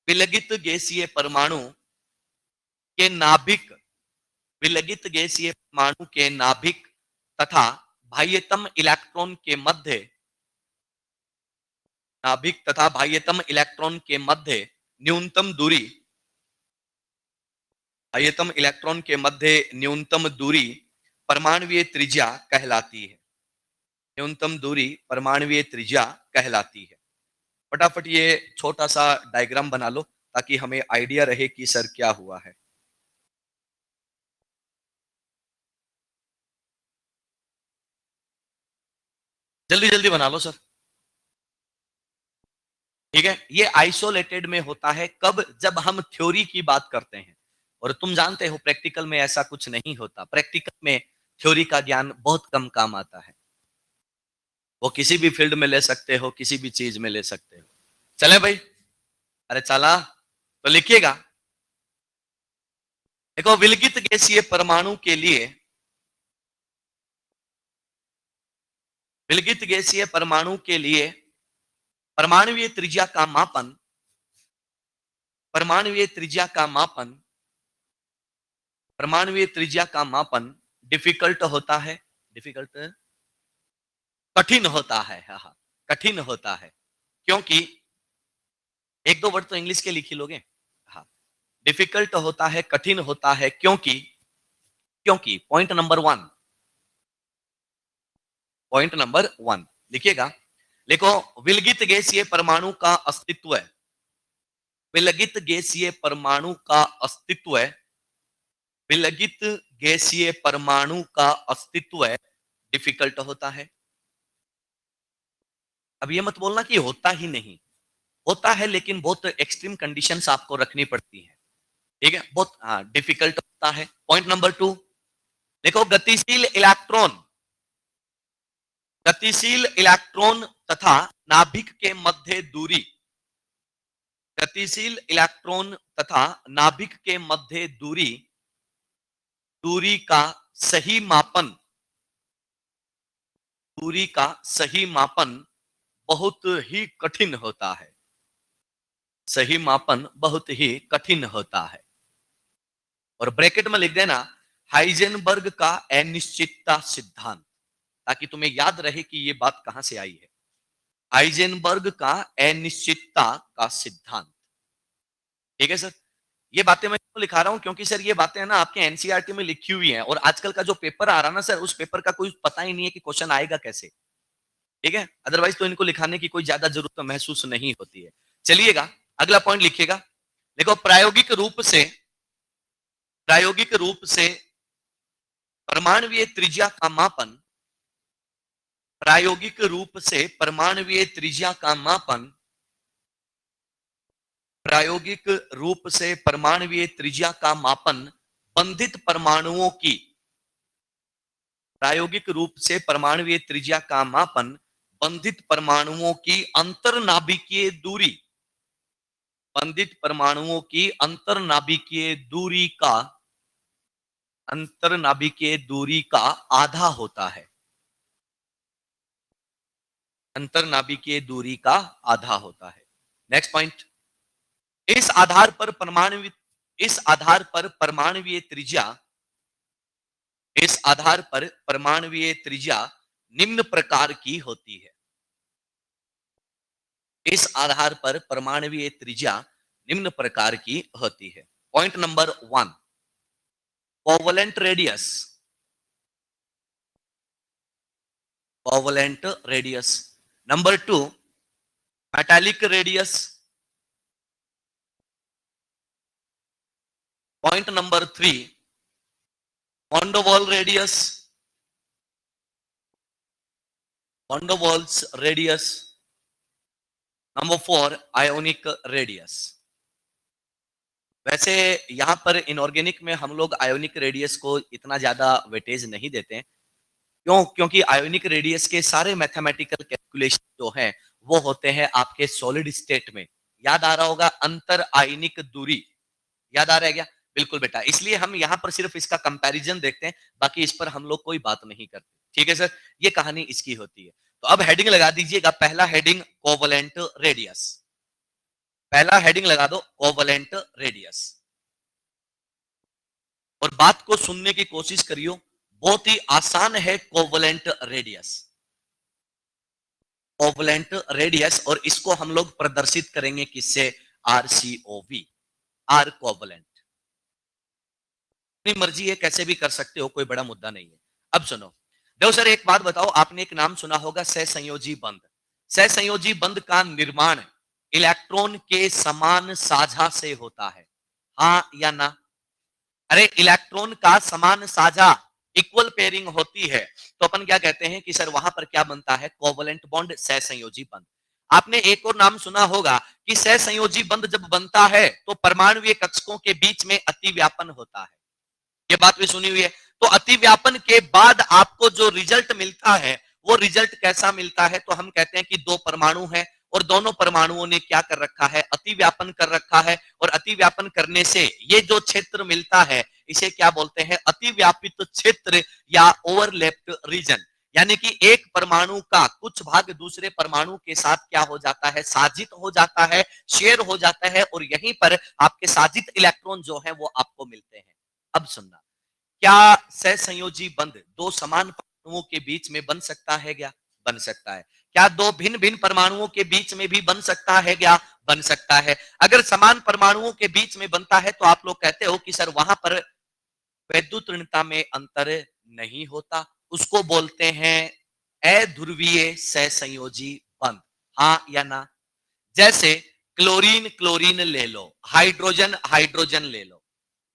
विलगित गैसीय परमाणु के नाभिक, विलगित गैसीय परमाणु के नाभिक तथा बाह्यतम इलेक्ट्रॉन के मध्य, नाभिक तथा बाह्यतम इलेक्ट्रॉन के मध्य न्यूनतम दूरी, बाह्यतम इलेक्ट्रॉन के मध्य न्यूनतम दूरी परमाणुवीय त्रिज्या कहलाती है। न्यूनतम दूरी परमाणुवीय त्रिज्या कहलाती है। फटाफट ये छोटा सा डायग्राम बना लो ताकि हमें आइडिया रहे कि सर क्या हुआ है। जल्दी जल्दी बना लो सर। ठीक है, ये आइसोलेटेड में होता है कब? जब हम थ्योरी की बात करते हैं, और तुम जानते हो प्रैक्टिकल में ऐसा कुछ नहीं होता। प्रैक्टिकल में थ्योरी का ज्ञान बहुत कम काम आता है। वो किसी भी फील्ड में ले सकते हो, किसी भी चीज में ले सकते हो। चले भाई? अरे चला, तो लिखिएगा। देखो, विलगित गैसीय परमाणु के लिए, विलगित गैसीय परमाणु के लिए परमाणुवीय त्रिज्या का मापन, परमाणुवीय त्रिज्या का मापन, परमाणुवीय त्रिज्या का मापन डिफिकल्ट होता है। डिफिकल्ट, कठिन होता है, हाँ हाँ, कठिन होता है। क्योंकि एक दो वर्ड तो इंग्लिश के लिख ही लोगे। हाँ, डिफिकल्ट होता है, कठिन होता है, क्योंकि, क्योंकि point number one, point number one लिखिएगा। देखो, विलगित गैसीय परमाणु का अस्तित्व है, विलगित गैसीय परमाणु का अस्तित्व है, विलगित गैसीय परमाणु का अस्तित्व डिफिकल्ट होता है। अब ये मत बोलना कि होता ही नहीं, होता है, लेकिन बहुत एक्सट्रीम कंडीशंस आपको रखनी पड़ती है। ठीक है, बहुत हाँ डिफिकल्ट होता है। पॉइंट नंबर टू, देखो, गतिशील इलेक्ट्रॉन, गतिशील इलेक्ट्रॉन तथा नाभिक के मध्य दूरी, गतिशील इलेक्ट्रॉन तथा नाभिक के मध्य दूरी, दूरी का सही मापन, दूरी का सही मापन बहुत ही कठिन होता है। सही मापन बहुत ही कठिन होता है। और ब्रैकेट में लिख देना हाइजेनबर्ग का अनिश्चितता सिद्धांत, ताकि तुम्हें याद रहे कि ये बात कहां से आई है। हाइजेनबर्ग का अनिश्चितता का सिद्धांत। ठीक है सर? ये बातें मैं क्यों लिखा रहा हूँ, क्योंकि सर ये बातें है ना आपके एनसीईआरटी में लिखी हुई हैं, और आजकल का जो पेपर आ रहा है ना सर, उस पेपर का कोई पता ही नहीं है कि क्वेश्चन आएगा कैसे। ठीक है, अदरवाइज तो इनको लिखाने की कोई ज्यादा जरूरत तो महसूस नहीं होती है। चलिएगा, अगला पॉइंट लिखिएगा। देखो, प्रायोगिक रूप से परमाणुीय त्रिज्या का मापन, प्रायोगिक रूप से परमाणुीय त्रिज्या का मापन, प्रायोगिक रूप से परमाणुीय त्रिज्या का मापन बंधित परमाणुओं की, प्रायोगिक रूप से परमाणुीय त्रिज्या का मापन बंधित परमाणुओं की अंतरनाभिकीय दूरी, बंधित परमाणुओं की अंतरनाभिकीय दूरी का आधा होता है, अंतरनाभिकीय दूरी का आधा होता है। नेक्स्ट पॉइंट, इस आधार पर परमाणु इस आधार पर परमाणुीय त्रिज्या इस आधार पर परमाणुीय त्रिज्या निम्न प्रकार की होती है। इस आधार पर परमाणुीय त्रिज्या निम्न प्रकार की होती है। Point number 1, covalent radius, covalent radius. Number 2, metallic radius. Point number 3, van der Waal radius, van der Waals radius. Number 4, ionic radius. वैसे यहां पर इनऑर्गेनिक में हम लोग आयोनिक रेडियस को इतना ज्यादा वेटेज नहीं देते हैं। क्यों? क्योंकि आयोनिक रेडियस के सारे मैथमेटिकल कैलकुलेशन जो हैं वो होते हैं आपके सॉलिड स्टेट में। याद आ रहा होगा, अंतर आयनिक दूरी, याद आ रहा है क्या? बिल्कुल बेटा, इसलिए हम यहाँ पर सिर्फ इसका कंपैरिजन देखते हैं, बाकी इस पर हम लोग कोई बात नहीं करते। ठीक है सर, ये कहानी इसकी होती है। तो अब हेडिंग लगा दीजिएगा, पहला हेडिंग कोवलेंट रेडियस, पहला हेडिंग लगा दो कोवलेंट रेडियस। और बात को सुनने की कोशिश करियो, बहुत ही आसान है कोवलेंट रेडियस, कोवलेंट रेडियस। और इसको हम लोग प्रदर्शित करेंगे किससे? RCOV, R covalent. अपनी मर्जी है, कैसे भी कर सकते हो, कोई बड़ा मुद्दा नहीं है। अब सुनो, देखो सर एक बात बताओ, आपने एक नाम सुना होगा सहसंयोजी बंध। सहसंयोजी बंध का निर्माण इलेक्ट्रॉन के समान साझा से होता है, हाँ या ना? अरे इलेक्ट्रॉन का समान साझा, इक्वल पेयरिंग होती है, तो अपन क्या कहते हैं कि सर वहां पर क्या बनता है? कोवलेंट बॉन्ड, सहसंयोजी बंध। आपने एक और नाम सुना होगा कि सहसंयोजी बंध जब बनता है तो परमाणुीय कक्षकों के बीच में अतिव्यापन होता है। ये बात भी सुनी हुई है। तो अतिव्यापन के बाद आपको जो रिजल्ट मिलता है, वो रिजल्ट कैसा मिलता है? तो हम कहते हैं कि दो परमाणु हैं और दोनों परमाणुओं ने क्या कर रखा है? अतिव्यापन कर रखा है। और अतिव्यापन करने से ये जो क्षेत्र मिलता है, इसे क्या बोलते हैं? अतिव्यापित क्षेत्र या ओवरलैप्ड रीजन। यानी कि एक परमाणु का कुछ भाग दूसरे परमाणु के साथ क्या हो जाता है? साजित हो जाता है, शेयर हो जाता है, और यहीं पर आपके साजित इलेक्ट्रॉन जो है वो आपको मिलते हैं। अब सुनना, क्या सहसंयोजी बंध दो समान परमाणुओं के बीच में बन सकता है क्या? बन सकता है। क्या दो भिन्न भिन्न परमाणुओं के बीच में भी बन सकता है क्या? बन सकता है। अगर समान परमाणुओं के बीच में बनता है तो आप लोग कहते हो कि सर वहां पर वैद्युत ऋणता में अंतर नहीं होता, उसको बोलते हैं अध्रुवीय सहसंयोजी बंध, हाँ या ना? जैसे क्लोरीन क्लोरीन ले लो, हाइड्रोजन हाइड्रोजन ले लो,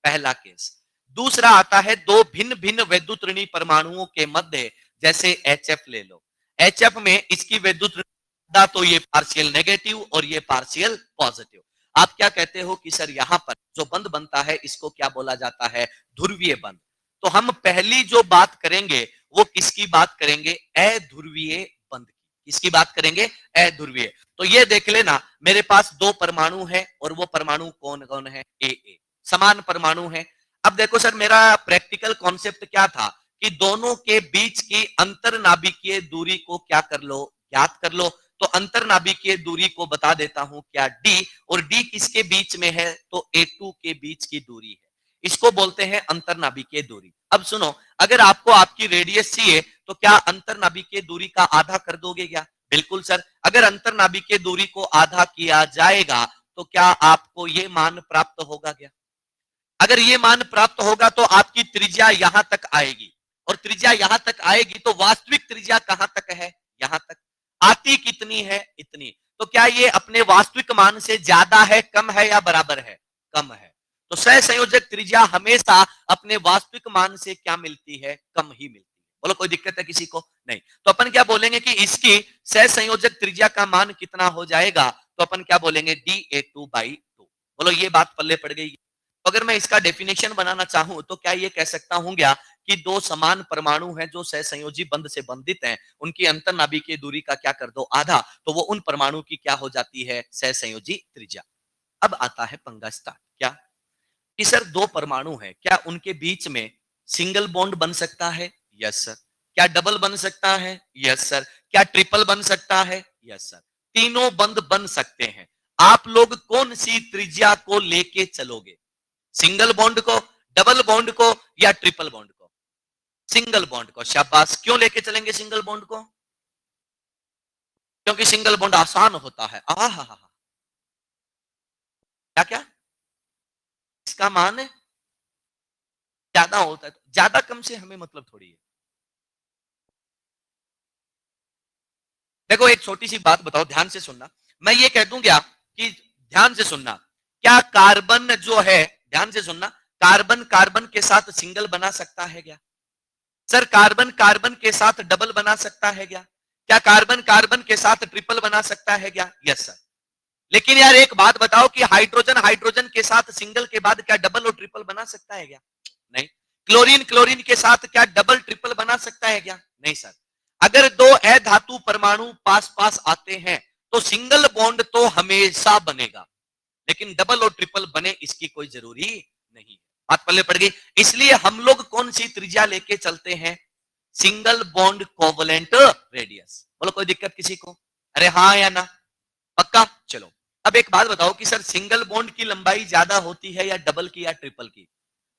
पहला केस। दूसरा आता है दो भिन्न भिन्न वैद्युत ऋणी परमाणुओं के मध्य, जैसे HF ले लो। HF में इसकी वैद्युत ऋणता तो ये पार्शियल नेगेटिव और ये पार्शियल पॉजिटिव। आप क्या कहते हो कि सर यहां पर जो बंध बनता है इसको क्या बोला जाता है? ध्रुवीय बंध। तो हम पहली जो बात करेंगे वो किसकी बात करेंगे? अध्रुवीय बंध की। किसकी बात करेंगे? अध्रुवीय। तो ये देख लेना, मेरे पास दो परमाणु है और वो परमाणु कौन कौन है? AA, समान परमाणु है। अब देखो सर, मेरा प्रैक्टिकल कॉन्सेप्ट क्या था कि दोनों के बीच की अंतरनाभिकीय दूरी को क्या कर लो? ज्ञात कर लो। तो अंतरनाभिकीय दूरी को बता देता हूं, क्या? D। और D किसके बीच में है? तो A2 के बीच की दूरी है, इसको बोलते हैं अंतरनाभिकीय दूरी। अब सुनो, अगर आपको आपकी रेडियस चाहिए तो क्या अंतरनाभिकीय दूरी का आधा कर दोगे क्या? बिल्कुल सर। अगर अंतरनाभिकीय दूरी को आधा किया जाएगा तो क्या आपको ये मान प्राप्त होगा क्या? अगर ये मान प्राप्त होगा तो आपकी त्रिज्या यहां तक आएगी, और त्रिज्या यहां तक आएगी तो वास्तविक त्रिज्या कहां तक है, यहां तक। आती कितनी है, इतनी। तो क्या ये अपने वास्तविक मान से ज्यादा है, कम है, या बराबर है, कम है। तो सहसंयोजक त्रिज्या हमेशा अपने वास्तविक मान से क्या मिलती है, कम ही मिलती है। बोलो कोई दिक्कत है किसी को, नहीं। तो अपन क्या बोलेंगे कि इसकी सहसंयोजक त्रिज्या का मान कितना हो जाएगा, तो अपन क्या बोलेंगे, Da2/2। बोलो ये बात पल्ले पड़ गई। तो अगर मैं इसका डेफिनेशन बनाना चाहूं तो क्या ये कह सकता हूं क्या कि दो समान परमाणु हैं जो सहसंयोजी बंध से बंधित हैं, उनकी अंतरनाभिकीय दूरी का क्या कर दो, आधा, तो वो उन परमाणु की क्या हो जाती है, सहसंयोजी त्रिज्या। अब आता है पंगा स्टार्ट, क्या कि सर दो परमाणु हैं, क्या उनके बीच में सिंगल बॉन्ड बन सकता है, यस सर। क्या डबल बन सकता है, यस सर। क्या ट्रिपल बन सकता है, यस सर। तीनों बंद बन सकते हैं। आप लोग कौन सी त्रिज्या को लेके चलोगे, सिंगल बॉन्ड को, डबल बॉन्ड को, या ट्रिपल बॉन्ड को, सिंगल बॉन्ड को। शाबाश, क्यों लेके चलेंगे सिंगल बॉन्ड को, क्योंकि सिंगल बॉन्ड आसान होता है। आ हा हा, क्या क्या, इसका मान ज्यादा होता है, ज्यादा कम से हमें मतलब थोड़ी है। देखो एक छोटी सी बात बताओ, ध्यान से सुनना। मैं ये कह दूं क्या कि ध्यान से सुनना, क्या कार्बन जो है, ध्यान से सुनना, कार्बन कार्बन के साथ सिंगल बना सकता है क्या, सर कार्बन कार्बन के साथ डबल बना सकता है क्या, क्या कार्बन कार्बन के साथ ट्रिपल बना सकता है क्या, यस सर। लेकिन यार एक बात बताओ कि हाइड्रोजन हाइड्रोजन के साथ सिंगल के बाद क्या डबल और ट्रिपल बना सकता है क्या, नहीं। क्लोरीन क्लोरीन के साथ क्या डबल ट्रिपल बना सकता है क्या, नहीं सर। अगर दो अधातु परमाणु पास पास आते हैं तो सिंगल बॉन्ड तो हमेशा बनेगा, लेकिन डबल और ट्रिपल बने इसकी कोई जरूरी नहीं। बात पल्ले पड़ गई। इसलिए हम लोग कौन सी त्रिज्या लेके चलते हैं, सिंगल बॉन्ड कोवलेंट रेडियस। बोलो कोई दिक्कत किसी को, अरे हाँ या ना, पक्का। चलो अब एक बात बताओ कि सर सिंगल बॉन्ड की लंबाई ज्यादा होती है या डबल की या ट्रिपल की,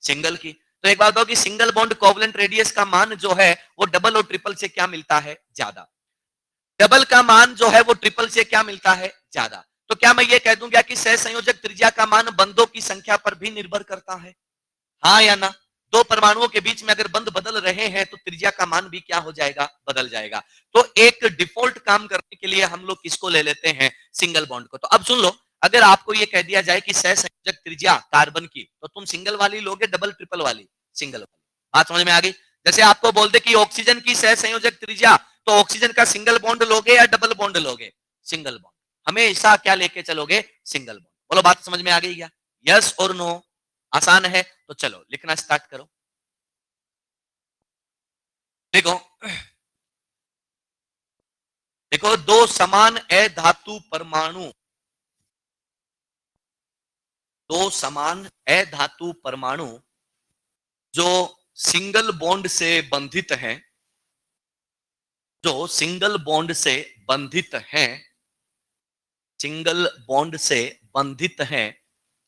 सिंगल की। तो एक बात बताओ कि सिंगल बॉन्ड कोवलेंट रेडियस का मान जो है वो डबल और ट्रिपल से क्या मिलता है, ज्यादा। डबल का मान जो है वो ट्रिपल से क्या मिलता है, ज्यादा। तो क्या मैं ये कह दूंगा कि सहसंयोजक त्रिज्या का मान बंधों की संख्या पर भी निर्भर करता है, हाँ या ना। दो परमाणुओं के बीच में अगर बंध बदल रहे हैं तो त्रिज्या का मान भी क्या हो जाएगा, बदल जाएगा। तो एक डिफॉल्ट काम करने के लिए हम लोग किसको ले लेते हैं, सिंगल बॉन्ड को। तो अब सुन लो, अगर आपको ये कह दिया जाए कि सहसंयोजक त्रिज्या कार्बन की, तो तुम सिंगल वाली लोगे, डबल ट्रिपल वाली, सिंगल वाली। बात समझ में आ गई। जैसे आपको बोल दे कि ऑक्सीजन की सहसंयोजक त्रिज्या, तो ऑक्सीजन का सिंगल बॉन्ड लोगे या डबल बॉन्ड लोगे, सिंगल बॉन्ड। हमेशा क्या लेके चलोगे, सिंगल बॉन्ड। बोलो बात समझ में आ गई क्या, यस और नो, आसान है। तो चलो लिखना स्टार्ट करो। देखो देखो, दो समान अधातु परमाणु, दो समान अधातु परमाणु जो सिंगल बॉन्ड से बंधित हैं, जो सिंगल बॉन्ड से बंधित हैं, सिंगल बॉन्ड से बंधित हैं,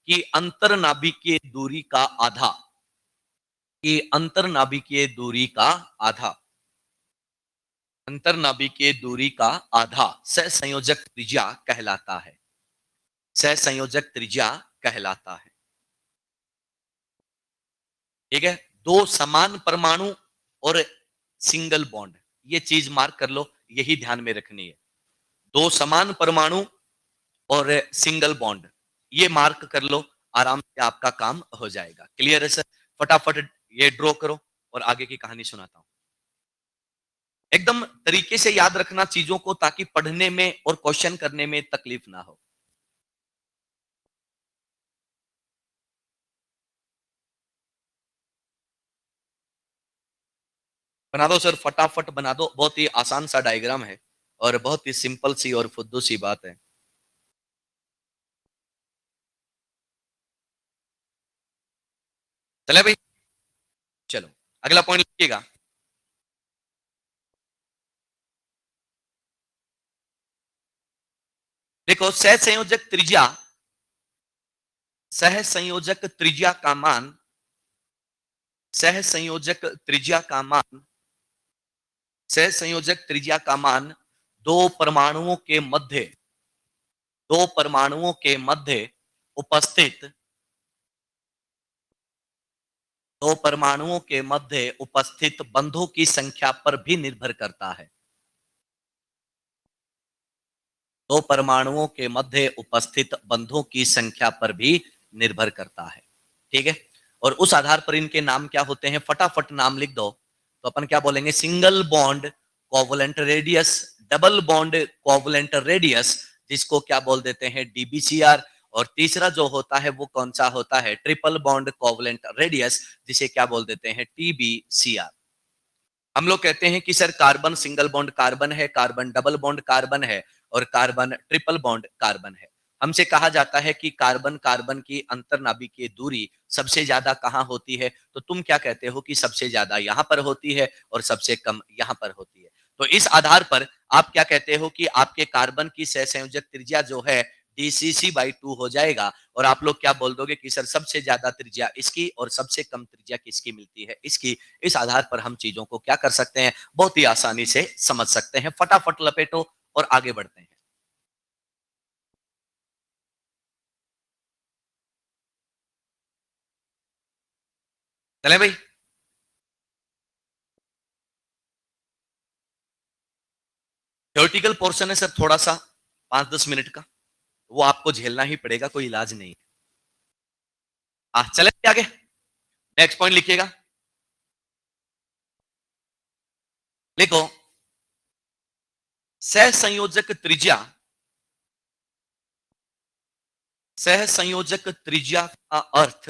कि अंतरनाभिकीय दूरी का आधा, कि अंतरनाभिकीय दूरी का आधा, अंतरनाभिकीय दूरी का आधा सहसंयोजक त्रिज्या कहलाता है, सहसंयोजक त्रिज्या कहलाता है। ठीक है, दो समान परमाणु और सिंगल बॉन्ड, ये चीज मार्क कर लो, यही ध्यान में रखनी है। दो समान परमाणु और सिंगल बॉन्ड, ये मार्क कर लो, आराम से आपका काम हो जाएगा। क्लियर है सर, फटाफट ये ड्रॉ करो और आगे की कहानी सुनाता हूं। एकदम तरीके से याद रखना चीजों को, ताकि पढ़ने में और क्वेश्चन करने में तकलीफ ना हो। बना दो सर, फटाफट बना दो, बहुत ही आसान सा डायग्राम है और बहुत ही सिंपल सी और फुद्दू सी बात है। चले भाई, चलो अगला पॉइंट लिखिएगा। देखो सहसंयोजक त्रिज्या, सहसंयोजक त्रिज्या का मान, सहसंयोजक त्रिज्या का मान, सहसंयोजक त्रिज्या का मान दो परमाणुओं के मध्य, दो परमाणुओं के मध्य उपस्थित, दो परमाणुओं के मध्य उपस्थित बंधों की संख्या पर भी निर्भर करता है। दो परमाणुओं के मध्य उपस्थित बंधों की संख्या पर भी निर्भर करता है। ठीक है, और उस आधार पर इनके नाम क्या होते हैं, फटाफट नाम लिख दो। तो अपन क्या बोलेंगे, single bond covalent radius, double bond covalent radius, जिसको क्या बोल देते हैं, डीबीसीआर। और तीसरा जो होता है वो कौन सा होता है, ट्रिपल बॉन्ड कोवलेंट रेडियस, जिसे क्या बोल देते हैं, टीबीसीआर। हम लोग कहते हैं कि sir carbon single bond carbon है, कार्बन डबल बॉन्ड कार्बन है, और कार्बन ट्रिपल बॉन्ड कार्बन है। हमसे कहा जाता है कि कार्बन कार्बन की अंतर्नाभिकीय दूरी सबसे ज्यादा कहाँ होती है, तो तुम क्या कहते हो कि सबसे ज्यादा यहां पर होती है और सबसे कम यहां पर होती है। तो इस आधार पर आप क्या कहते हो कि आपके कार्बन की सहसंयोजक त्रिज्या जो है DCC/2 हो जाएगा, और आप लोग क्या बोल दोगे कि सर सबसे ज्यादा त्रिज्या इसकी और सबसे कम त्रिज्या किसकी मिलती है, इसकी। इस आधार पर हम चीजों को क्या कर सकते हैं, बहुत ही आसानी से समझ सकते हैं। फटाफट लपेटो और आगे बढ़ते हैं। चले भाई। थ्योरेटिकल पोर्शन है सर थोड़ा सा, 5-10 मिनट का, वो आपको झेलना ही पड़ेगा, कोई इलाज नहीं है। चले आगे, नेक्स्ट पॉइंट लिखिएगा। लिखो, सहसंयोजक त्रिज्या, सहसंयोजक त्रिज्या का अर्थ,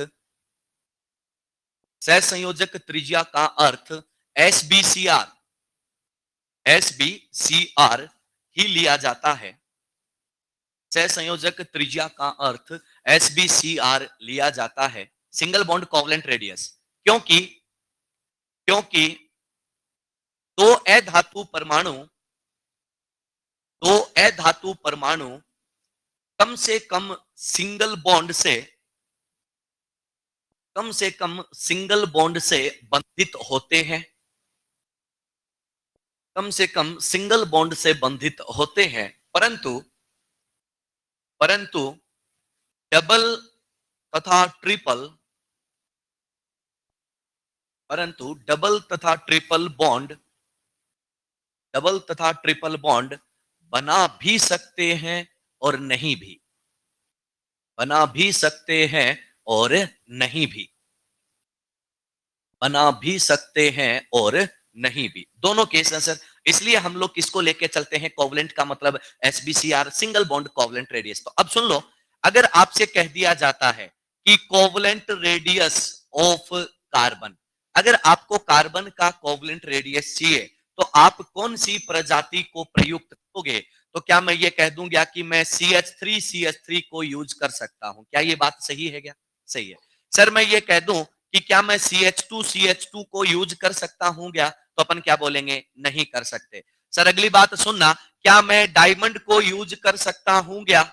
सहसंयोजक त्रिज्या का अर्थ SBCR, SBCR ही लिया जाता है। सहसंयोजक त्रिज्या का अर्थ SBCR लिया जाता है, सिंगल बॉन्ड कोवलेंट रेडियस। क्योंकि क्योंकि दो अधातु परमाणु, दो अधातु परमाणु कम से कम सिंगल बॉन्ड से, कम से कम सिंगल बॉन्ड से बंधित होते हैं, कम से कम सिंगल बॉन्ड से बंधित होते हैं, परंतु परंतु डबल तथा ट्रिपल, परंतु डबल तथा ट्रिपल बॉन्ड, डबल तथा ट्रिपल बॉन्ड बना भी सकते हैं और नहीं भी, बना भी सकते हैं और नहीं भी, बना भी सकते हैं और नहीं भी, दोनों केस हैं सर। इसलिए हम लोग किसको लेके चलते हैं, कोवलेंट का मतलब SBCR, single bond covalent radius. तो अब सुन लो, अगर आपसे कह दिया जाता है कि कोवलेंट रेडियस ऑफ कार्बन, अगर आपको कार्बन का कोवलेंट रेडियस चाहिए, तो आप कौन सी प्रजाति को प्रयुक्त करोगे। तो क्या मैं ये कह दूंगा कि मैं CH3 को यूज कर सकता हूं, क्या ये बात सही है क्या, सही है। सर मैं ये कह दूं कि क्या मैं CH2 को यूज कर सकता हूं क्या, तो अपन क्या बोलेंगे, नहीं कर सकते। सर अगली बात सुनना, क्या मैं डायमंड को यूज कर सकता हूं क्या।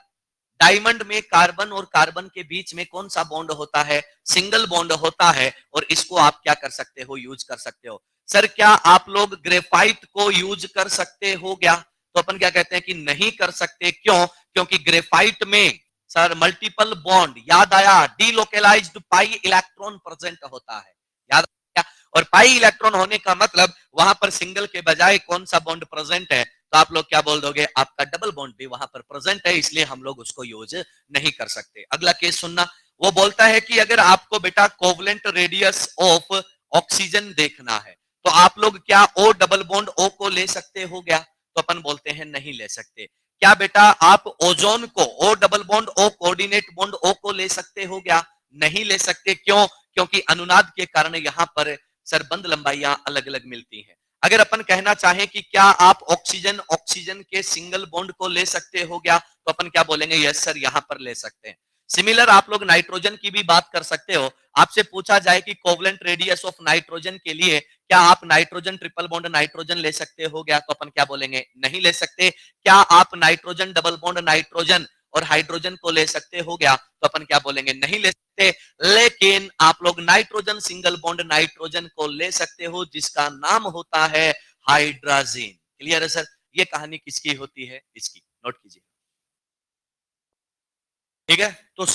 डायमंड में कार्बन और कार्बन के बीच में कौन सा बॉन्ड होता है, सिंगल बॉन्ड होता है, और इसको आप क्या कर सकते हो, यूज कर सकते हो। सर क्या आप लोग ग्रेफाइट को यूज कर सकते हो क्या, तो अपन क्या कहते हैं कि नहीं कर सकते। क्यों, क्योंकि ग्रेफाइट में सर मल्टीपल बॉन्ड, याद आया, डीलोकेलाइज्ड पाई इलेक्ट्रॉन प्रेजेंट होता है, याद आया। और पाई इलेक्ट्रॉन होने का मतलब वहां पर सिंगल के बजाय कौन सा बॉन्ड प्रेजेंट है, तो आप लोग क्या बोल दोगे, आपका डबल बॉन्ड भी वहां पर प्रेजेंट है, इसलिए हम लोग उसको यूज नहीं कर सकते। अगला केस सुनना, वो बोलता है कि अगर आपको बेटा कोवलेंट रेडियस ऑफ ऑक्सीजन देखना है, तो आप लोग क्या ओ डबल बॉन्ड ओ को ले सकते हो क्या, तो अपन बोलते हैं नहीं ले सकते। क्या बेटा आप ओजोन को O double bond O coordinate bond O को ले सकते हो क्या, नहीं ले सकते। क्यों, क्योंकि अनुनाद के कारण यहां पर सर बंद लंबाइयां अलग अलग मिलती हैं। अगर अपन कहना चाहें कि क्या आप ऑक्सीजन ऑक्सीजन के सिंगल बॉन्ड को ले सकते हो क्या, तो अपन क्या बोलेंगे, यस सर यहां पर ले सकते हैं। सिमिलर आप लोग नाइट्रोजन की भी बात कर सकते हो। आपसे पूछा जाए कि कोवलेंट रेडियस ऑफ नाइट्रोजन के लिए क्या आप नाइट्रोजन ट्रिपल बॉन्ड नाइट्रोजन ले सकते हो क्या, तो अपन क्या बोलेंगे, नहीं ले सकते। क्या आप नाइट्रोजन डबल बॉन्ड नाइट्रोजन और हाइड्रोजन को ले सकते हो क्या, तो अपन क्या बोलेंगे, नहीं ले सकते। लेकिन आप लोग नाइट्रोजन सिंगल बॉन्ड नाइट्रोजन को ले सकते हो, जिसका नाम होता है हाइड्राजीन। क्लियर है सर, ये कहानी किसकी होती है, इसकी नोट कीजिए। ठीक है, तो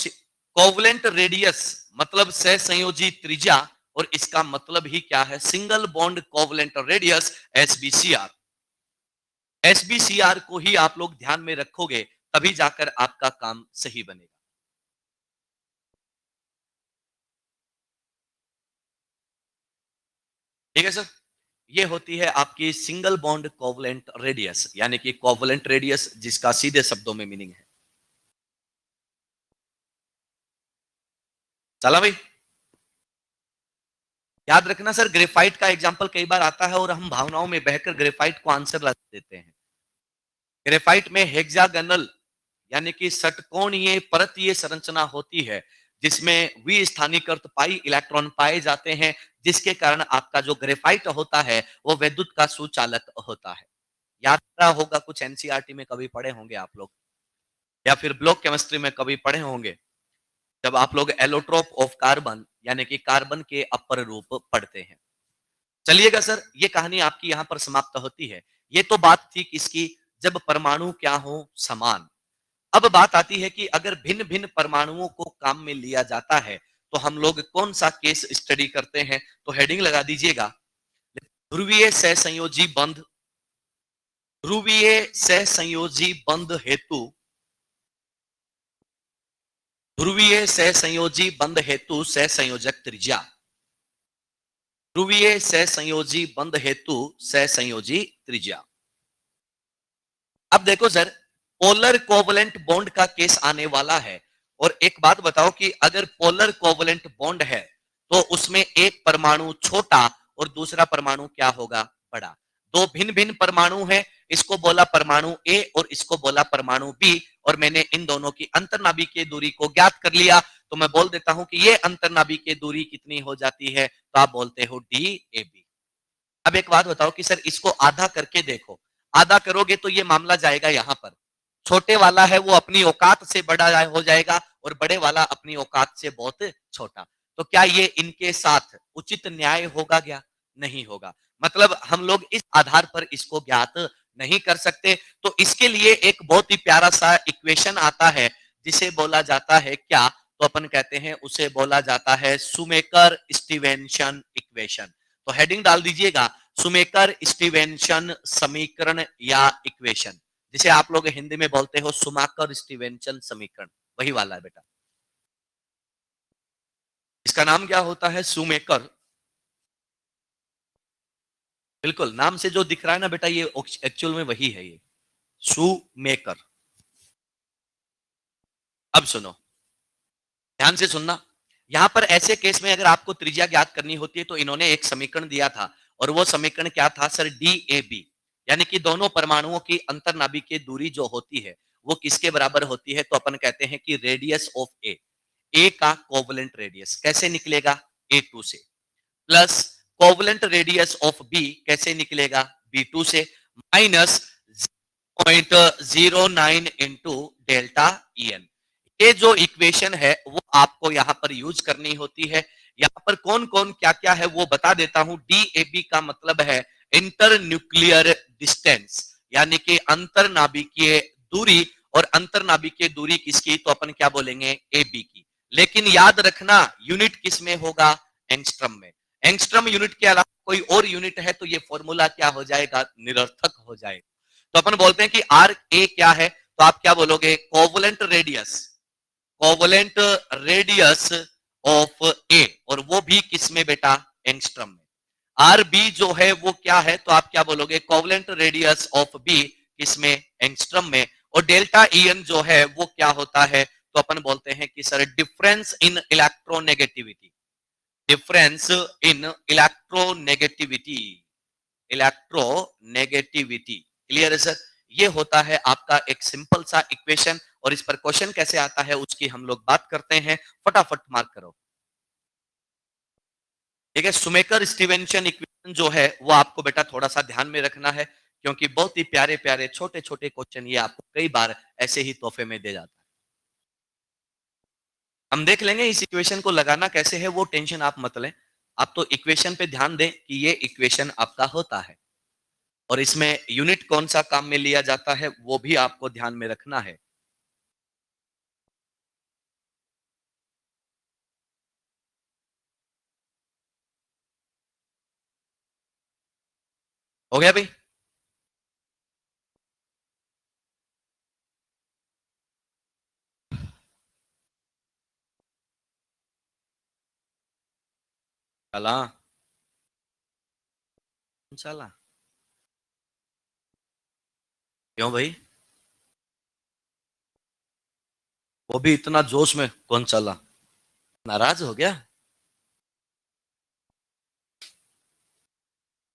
कोवलेंट रेडियस मतलब सहसंयोजी त्रिज्या, और इसका मतलब ही क्या है? Single bond covalent radius, SBCR. SBCR को ही आप लोग ध्यान में रखोगे, तभी जाकर आपका काम सही बनेगा। ठीक है सर? ये होती है आपकी सिंगल बॉन्ड कोवलेंट रेडियस, यानी कि कोवलेंट रेडियस जिसका सीधे शब्दों में मीनिंग है। चला भाई? याद रखना सर, ग्रेफाइट का एग्जाम्पल कई बार आता है और हम भावनाओं में बहकर ग्रेफाइट को आंसर लगा देते हैं। ग्रेफाइट में हेक्सागोनल यानी कि षटकोणीय परतीय संरचना होती है, जिसमें विस्थानीकृत पाई इलेक्ट्रॉन पाए जाते हैं, जिसके कारण आपका जो ग्रेफाइट होता है वो विद्युत का सुचालक होता है। याद रहा होगा, कुछ एनसीईआरटी में कभी पढ़े होंगे आप लोग, या फिर ब्लॉक केमिस्ट्री में कभी पढ़े होंगे, जब आप लोग एलोट्रोप ऑफ कार्बन यानी कि कार्बन के अपर रूप पढ़ते हैं। चलिएगा सर, ये कहानी आपकी यहां पर समाप्त होती है। ये तो बात थी किसकी? जब परमाणु क्या हो? समान। अब बात आती है कि अगर भिन्न भिन्न परमाणुओं को काम में लिया जाता है, तो हम लोग कौन सा केस स्टडी करते हैं? तो हेडिंग लगा दीजिएगा, ध्रुवीय सहसंयोजी बंध। ध्रुवीय सहसंयोजी बंध हेतु, ध्रुवीय सहसंयोजी बंध हेतु सहसंयोजक त्रिज्या। ध्रुवीय सहसंयोजी बंध हेतु सहसंयोजी त्रिज्या। अब देखो सर, पोलर कोवलेंट बॉन्ड का केस आने वाला है, और एक बात बताओ कि अगर पोलर कोवलेंट बॉन्ड है, तो उसमें एक परमाणु छोटा और दूसरा परमाणु क्या होगा? बड़ा। दो भिन्न भिन्न परमाणु है, इसको बोला परमाणु ए और इसको बोला परमाणु बी, और मैंने इन दोनों की अंतर्नाभिकीय दूरी को ज्ञात कर लिया, तो मैं बोल देता हूं कि ये अंतर्नाभिकीय दूरी कितनी हो जाती है? तो आप बोलते हो डी ए बी। अब एक बात बताओ कि सर इसको आधा करके देखो, आधा करोगे तो ये मामला जाएगा यहां पर, छोटे वाला है वो अपनी औकात से बड़ा हो जाएगा और बड़े वाला अपनी औकात से बहुत छोटा। तो क्या ये इनके साथ उचित न्याय होगा? क्या नहीं होगा? मतलब हम लोग इस आधार पर इसको ज्ञात नहीं कर सकते। तो इसके लिए एक बहुत ही प्यारा सा इक्वेशन आता है, जिसे बोला जाता है क्या? तो अपन कहते हैं उसे बोला जाता है सुमेकर स्टीवेंसन इक्वेशन। तो हेडिंग डाल दीजिएगा, सुमेकर स्टीवेंसन समीकरण या इक्वेशन, जिसे आप लोग हिंदी में बोलते हो सुमाकर स्टीवेंसन समीकरण, वही वाला है बेटा। इसका नाम क्या होता है? सुमेकर। बिल्कुल, नाम से जो दिख रहा है ना बेटा, ये एक्चुअल में वही है, ये सुमेकर। अब सुनो, ध्यान से सुनना। यहां पर ऐसे केस में अगर आपको त्रिज्या ज्ञात करनी होती है, तो इन्होंने एक समीकरण दिया था, और वो समीकरण क्या था सर? D A B. यानी कि दोनों परमाणुओं की अंतर्नाभिकीय दूरी जो होती है वो किसके बराबर होती है? तो अपन कहते हैं कि रेडियस ऑफ ए, ए का कोवलेंट रेडियस कैसे निकलेगा? ए टू से, plus covalent radius of B कैसे निकलेगा? बी टू से, minus 0.09 into delta E N. ये जो इक्वेशन है वो आपको यहां पर यूज करनी होती है। यहां पर कौन कौन क्या क्या है वो बता देता हूं। डीएबी का मतलब है इंटर न्यूक्लियर डिस्टेंस, यानी कि अंतर नाभिकीय दूरी, और अंतर नाभिकीय दूरी किसकी? तो अपन क्या बोलेंगे? एबी की। लेकिन याद रखना, यूनिट किस में होगा? एंगस्ट्रम में। एंगस्ट्रम यूनिट के अलावा कोई और यूनिट है तो ये फॉर्मूला क्या हो जाएगा? निरर्थक हो जाएगा। तो अपन बोलते हैं कि आर ए क्या है? तो आप क्या बोलोगे? Covalent radius, covalent radius of A, और वो भी किसमें बेटा? एंगस्ट्रम में। आर बी जो है वो क्या है? तो आप क्या बोलोगे? कोवलेंट रेडियस ऑफ बी किसमें? एंगस्ट्रम में। और डेल्टा ईएन जो है वो क्या होता है? तो अपन बोलते हैं कि sir difference in electronegativity, difference in electronegativity, electronegativity. Clear है सर? ये होता है आपका एक सिंपल सा इक्वेशन, और इस पर क्वेश्चन कैसे आता है उसकी हम लोग बात करते हैं। फटाफट मार्क करो। ठीक है, सुमेकर स्टीवेंसन इक्वेशन जो है वो आपको बेटा थोड़ा सा ध्यान में रखना है, क्योंकि बहुत ही प्यारे प्यारे छोटे छोटे क्वेश्चन ये आपको कई बार ऐसे ही तोहफे में दे जाता है। हम देख लेंगे इस इक्वेशन को लगाना कैसे है, वो टेंशन आप मत लें। आप तो इक्वेशन पे ध्यान दें कि ये इक्वेशन आपका होता है, और इसमें यूनिट कौन सा काम में लिया जाता है वो भी आपको ध्यान में रखना है। हो गया भाई? चला चला। क्यों भाई? वो भी इतना जोश में कौन चला? नाराज हो गया?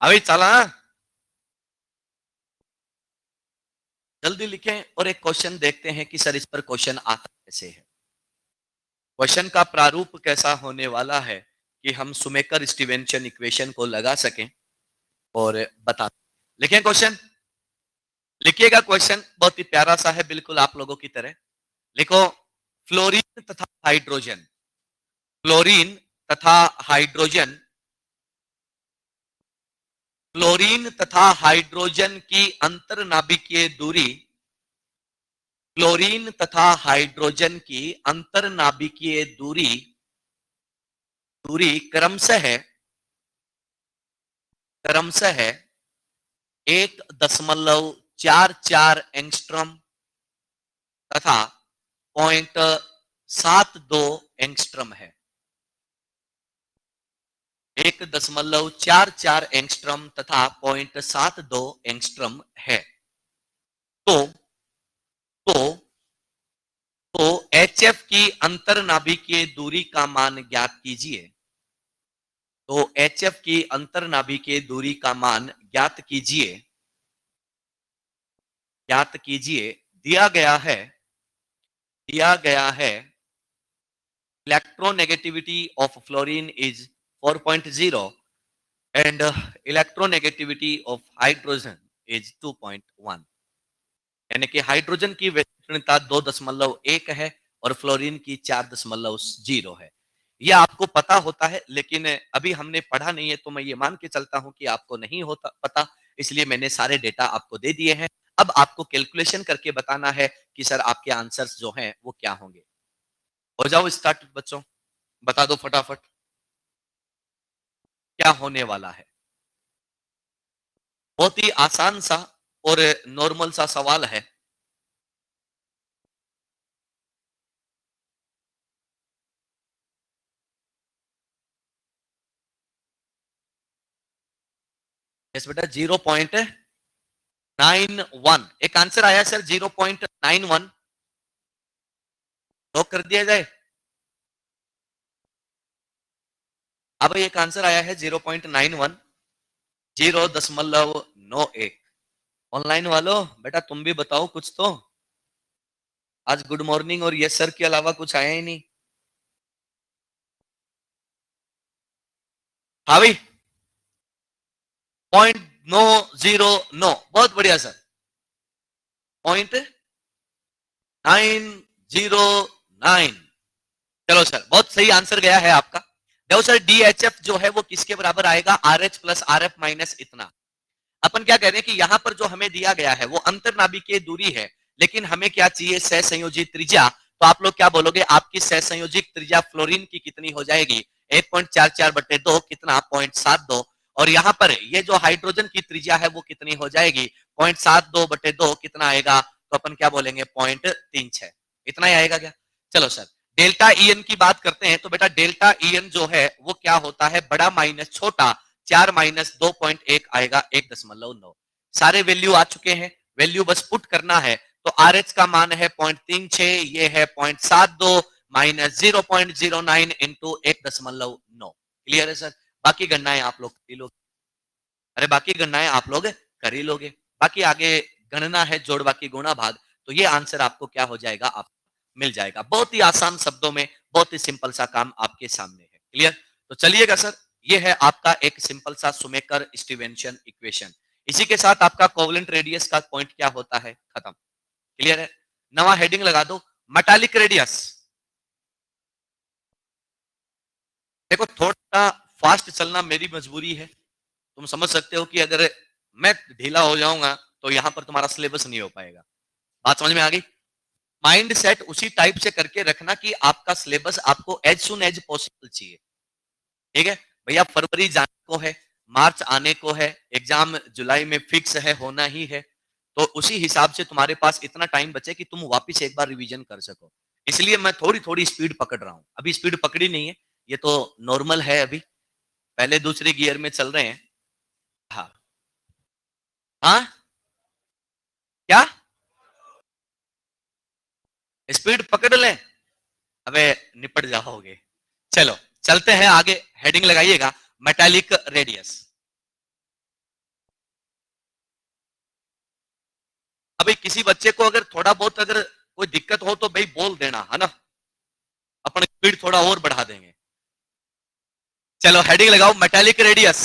अभी चला। जल्दी लिखें और एक क्वेश्चन देखते हैं कि सर इस पर क्वेश्चन आता कैसे है। क्वेश्चन का प्रारूप कैसा होने वाला है कि हम सुमेकर स्टीवेंसन इक्वेशन को लगा सकें और बता। लिखें क्वेश्चन। लिखिएगा क्वेश्चन, बहुत ही प्यारा सा है, बिल्कुल आप लोगों की तरह। लिखो, फ्लोरीन तथा हाइड्रोजन, फ्लोरीन तथा हाइड्रोजन, फ्लोरीन तथा हाइड्रोजन की अंतरनाभिकीय दूरी, फ्लोरीन तथा हाइड्रोजन की अंतरनाभिकीय दूरी, दूरी क्रमशः 1.44 एंगस्ट्रॉम तथा 0.72 एंगस्ट्रॉम है। 1.44 एंगस्ट्रॉम तथा 0.72 एंगस्ट्रॉम है। तो तो तो HF की अंतरनाभिकीय दूरी का मान ज्ञात कीजिए। तो HF की अंतरनाभिकीय दूरी का मान ज्ञात कीजिए, ज्ञात कीजिए। दिया गया है, दिया गया है, electronegativity of fluorine is 4.0 and electronegativity of hydrogen is 2.1। यानी कि हाइड्रोजन की विषमता 2.1 है और फ्लोरीन की 4.0 है। यह आपको पता होता है, लेकिन अभी हमने पढ़ा नहीं है, तो मैं ये मान के चलता हूं कि आपको नहीं होता पता, इसलिए मैंने सारे डेटा आपको दे दिए हैं। अब आपको कैलकुलेशन करके बताना है कि सर आपके आंसर्स जो हैं वो क्या होंगे। हो जाओ स्टार्ट बच्चों, बता दो फटाफट क्या होने वाला है। बहुत ही आसान सा और नॉर्मल सा सवाल है। यस बेटा, 0.91 एक आंसर आया सर, 0.91 लॉक कर दिया जाए। अब एक आंसर आया है 0.91, 0.91। ऑनलाइन वालों बेटा तुम भी बताओ कुछ तो। आज गुड मॉर्निंग और यस सर के अलावा कुछ आया ही नहीं। हाँ भाई, 0.909, बहुत बढ़िया सर। 0.909। चलो सर, बहुत सही आंसर गया है आपका। देखो सर, DHF जो है वो किसके बराबर आएगा? RH प्लस RF माइनस इतना। अपन क्या कह रहे हैं कि यहां पर जो हमें दिया गया है वो अंतरनाभिकीय दूरी है, लेकिन हमें क्या चाहिए? सहसंयोजी त्रिज्या। तो आप लोग क्या बोलोगे? आपकी सहसंयोजिक त्रिज्या फ्लोरीन की कितनी हो जाएगी? 1.44/2 कितना? 0.72। और यहाँ पर ये जो हाइड्रोजन की त्रिज्या है वो कितनी हो जाएगी? 0.72/2 कितना आएगा? तो अपन क्या बोलेंगे? 0.36। इतना ही आएगा क्या? चलो सर, डेल्टा EN की बात करते हैं। तो बेटा डेल्टा EN जो है वो क्या होता है? बड़ा माइनस छोटा, 4-2.1 आएगा 1.9। सारे वैल्यू आ चुके हैं, वैल्यू बस पुट करना है। तो RH का मान है 0.36, ये है 0.72 माइनस 0.09 इंटू 1.9। क्लियर है सर? बाकी गणनाएं आप लोग कर ही लोगे। अरे बाकी गणनाएं आप लोग कर ही लोगे। बाकी आगे गणना है जोड़ बाकी गुणा भाग, तो ये आंसर आपको क्या हो जाएगा? आप मिल जाएगा। बहुत ही आसान शब्दों में बहुत ही सिंपल सा काम आपके सामने है। क्लियर? तो चलिएगा सर, ये है आपका एक सिंपल सा सुमेकर स्टीवेंसन इक्वेशन। इसी के साथ आपका कोवेलेंट रेडियस का पॉइंट क्या होता है? खत्म। क्लियर है? नवा हेडिंग लगा दो, मेटालिक रेडियस। देखो थोड़ा फास्ट चलना मेरी मजबूरी है, तुम समझ सकते हो कि अगर मैं ढीला हो जाऊंगा तो यहां पर तुम्हारा सिलेबस नहीं हो पाएगा। बात समझ में आ गई? माइंड सेट उसी टाइप से करके रखना कि आपका सिलेबस आपको एज सुन एज पॉसिबल चाहिए। ठीक है भैया, फरवरी जाने को है, मार्च आने को है, एग्जाम जुलाई में फिक्स है, होना ही है, तो उसी हिसाब से तुम्हारे पास इतना टाइम बचे कि तुम वापस एक बार रिवीजन कर सको। इसलिए मैं थोड़ी-थोड़ी स्पीड पकड़ रहा हूँ। अभी स्पीड पकड़ी नहीं है, ये तो नॉर्मल है अभी, पहले दूसरे गियर में चल रहे हैं। हाँ। हाँ? क्या? स्पीड पकड़ लें? अबे निपट जाओगे। चलो, चलते हैं आगे, हेडिंग लगाइएगा, मेटालिक रेडियस। अभी किसी बच्चे को अगर थोड़ा बहुत अगर कोई दिक्कत हो तो भाई बोल देना, है ना? अपन स्पीड थोड़ा और बढ़ा देंगे। चलो हेडिंग लगाओ, मेटालिक रेडियस।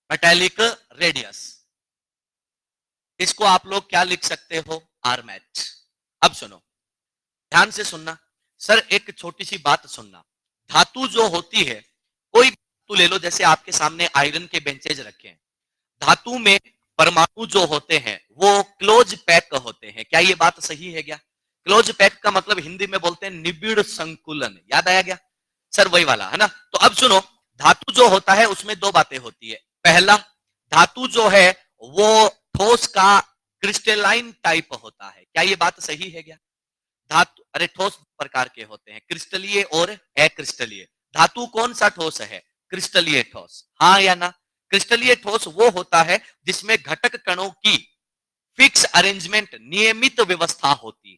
मेटालिक रेडियस, इसको आप लोग क्या लिख सकते हो? आरमैच। अब सुनो, ध्यान से सुनना। सर एक छोटी सी बात सुनना, धातु जो होती है, कोई धातु ले लो, जैसे आपके सामने आयरन के बेंचेज रखे हैं, धातु में परमाणु जो होते हैं वो क्लोज पैक होते हैं। क्या ये बात सही है क्या? क्लोज पैक का मतलब हिंदी में बोलते हैं निबिड़ संकुलन। याद आया क्या? सर वही वाला है ना? तो अब सुनो, धातु जो होता है उसमें दो बातें होती है। पहला, धातु जो है वो ठोस का क्रिस्टलाइन टाइप होता है। क्या ये बात सही है क्या? धातु, अरे ठोस प्रकार के होते हैं, क्रिस्टलीय और अक्रिस्टलीय। धातु कौन सा ठोस है? क्रिस्टलीय ठोस। हाँ या ना? क्रिस्टलीय ठोस वो होता है जिसमें घटक कणों की फिक्स अरेंजमेंट, नियमित व्यवस्था होती है।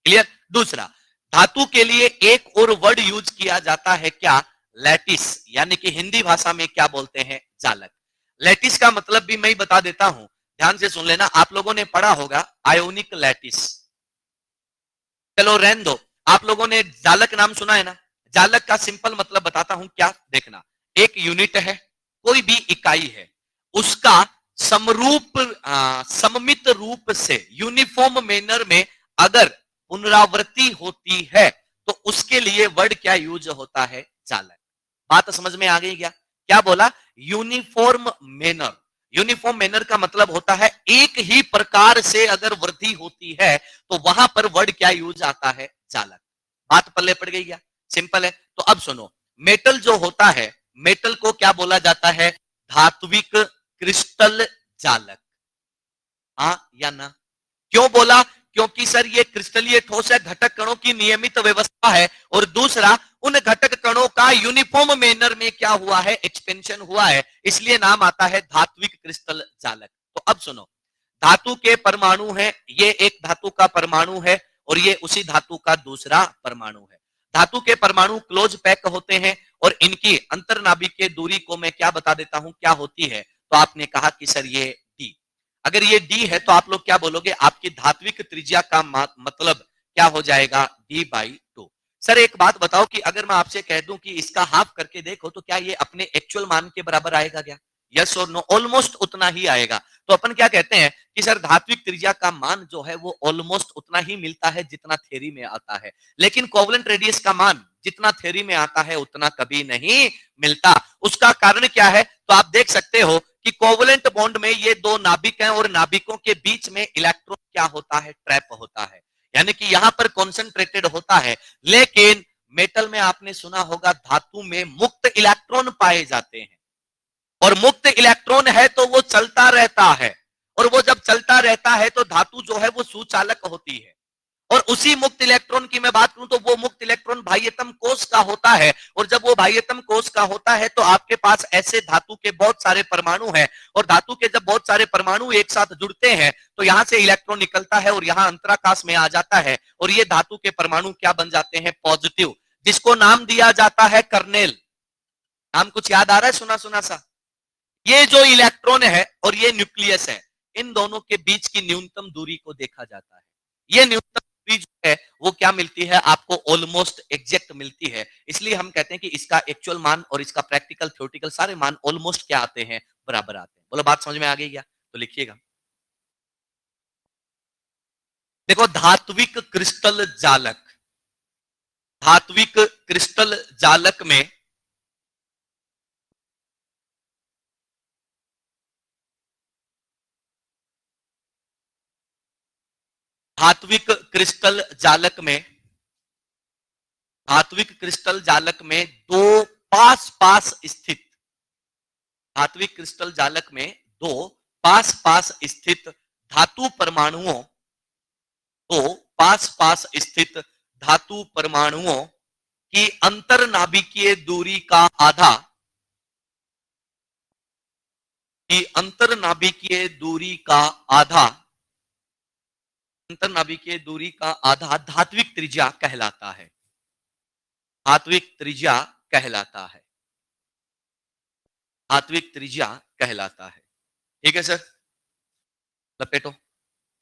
क्लियर? दूसरा, धातु के लिए एक और वर्ड यूज किया जाता है, क्या? लैटिस, यानी कि हिंदी भाषा में क्या बोलते हैं? जालक। लैटिस का मतलब भी मैं बता देता हूं, ध्यान से सुन लेना। आप लोगों ने पढ़ा होगा आयोनिक लैटिस। चलो रहने दो, आप लोगों ने जालक नाम सुना है ना? जालक का सिंपल मतलब बताता हूं, क्या? देखना, एक यूनिट है, कोई भी इकाई है, उसका समरूप सममित रूप से यूनिफॉर्म मैनर में अगर पुनरावृत्ति होती है तो उसके लिए वर्ड क्या यूज होता है? जालक। बात समझ में आ गई क्या? क्या बोला? Uniform manner. यूनिफॉर्म मैनर का मतलब होता है एक ही प्रकार से अगर वृद्धि होती है तो वहां पर वर्ड क्या यूज आता है? जालक। बात पल्ले पड़ गई क्या? सिंपल है। तो अब सुनो, मेटल जो होता है, मेटल को क्या बोला जाता है? धात्विक क्रिस्टल जालक। हाँ या ना? क्यों बोला? क्योंकि सर ये क्रिस्टलीय ठोस है, घटक कणों की नियमित व्यवस्था है, और दूसरा उन घटक कणों का यूनिफॉर्म मैनर में क्या हुआ है? एक्सपेंशन हुआ है, इसलिए नाम आता है धात्विक क्रिस्टल जालक। तो अब सुनो, धातु के परमाणु है, ये एक धातु का परमाणु है और ये उसी धातु का दूसरा परमाणु है। धातु के परमाणु क्लोज पैक होते हैं और इनकी अंतरनाभिकीय दूरी को मैं क्या बता देता हूं, क्या होती है? तो आपने कहा कि सर ये डी। अगर ये डी है तो आप लोग क्या बोलोगे? आपकी धात्विक त्रिज्या का मतलब क्या हो जाएगा? D/2। सर एक बात बताओ कि अगर मैं आपसे कह दूं कि इसका हाफ करके देखो तो क्या ये अपने एक्चुअल मान के बराबर आएगा क्या? यस और नो? ऑलमोस्ट उतना ही आएगा। तो अपन क्या कहते हैं कि सर धात्विक त्रिज्या का मान जो है वो ऑलमोस्ट उतना ही मिलता है जितना थ्योरी में आता है, लेकिन कोवेलेंट रेडियस का मान जितना थ्योरी में आता है उतना कभी नहीं मिलता। उसका कारण क्या है? तो आप देख सकते हो कि कोवेलेंट बॉन्ड में ये दो नाभिक हैं और नाभिकों के बीच में इलेक्ट्रॉन क्या होता है? ट्रैप होता है, यानी कि यहां पर कॉन्सेंट्रेटेड होता है। लेकिन मेटल में आपने सुना होगा धातु में मुक्त इलेक्ट्रॉन पाए जाते हैं, और मुक्त इलेक्ट्रॉन है तो वो चलता रहता है, और वो जब चलता रहता है तो धातु जो है वो सुचालक होती है। और उसी मुक्त इलेक्ट्रॉन की मैं बात करूं तो वो मुक्त इलेक्ट्रॉन बाह्यतम कोष का होता है, और जब वो बाह्यतम कोष का होता है तो आपके पास ऐसे धातु के बहुत सारे परमाणु हैं, और धातु के जब बहुत सारे परमाणु एक साथ जुड़ते हैं तो यहां से इलेक्ट्रॉन निकलता है और यहां अंतराकाश में आ जाता है, और ये धातु के परमाणु क्या बन जाते हैं? पॉजिटिव, जिसको नाम दिया जाता है कर्नेल। नाम कुछ याद आ रहा है? सुना सुना सा। ये जो इलेक्ट्रॉन है और ये न्यूक्लियस है, इन दोनों के बीच की न्यूनतम दूरी को देखा जाता है। ये न्यूनतम दूरी जो है वो क्या मिलती है आपको? ऑलमोस्ट एग्जैक्ट मिलती है। इसलिए हम कहते हैं कि इसका एक्चुअल मान और इसका प्रैक्टिकल थ्योरेटिकल सारे मान ऑलमोस्ट क्या आते हैं? बराबर आते हैं। बोलो बात समझ में आ गई क्या? तो लिखिएगा, देखो धात्विक क्रिस्टल जालक, धात्विक क्रिस्टल जालक में धात्विक क्रिस्टल जालक में धात्विक क्रिस्टल जालक में दो पास पास स्थित धात्विक क्रिस्टल जालक में दो पास पास स्थित धातु परमाणुओं दो पास पास स्थित धातु परमाणुओं की अंतरनाभिकीय दूरी का आधा की अंतरनाभिकीय दूरी का आधा अंतरनाभिकीय दूरी का आधा धात्विक त्रिज्या कहलाता है। धात्विक त्रिज्या कहलाता है। धात्विक त्रिज्या कहलाता है। ठीक है सर, लपेटो,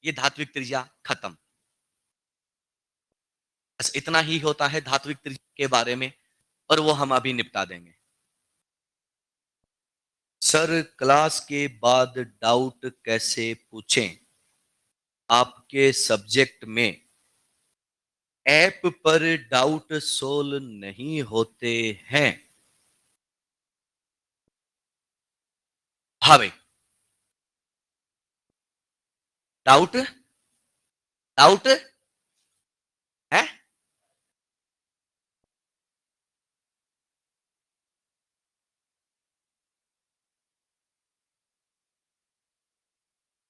ये धात्विक त्रिज्या खत्म। बस इतना ही होता है धात्विक त्रिज्या के बारे में, और वो हम अभी निपटा देंगे। सर क्लास के बाद डाउट कैसे पूछें? आपके सब्जेक्ट में ऐप पर डाउट सोल्व नहीं होते हैं? हाँ भाई, डाउट डाउट है?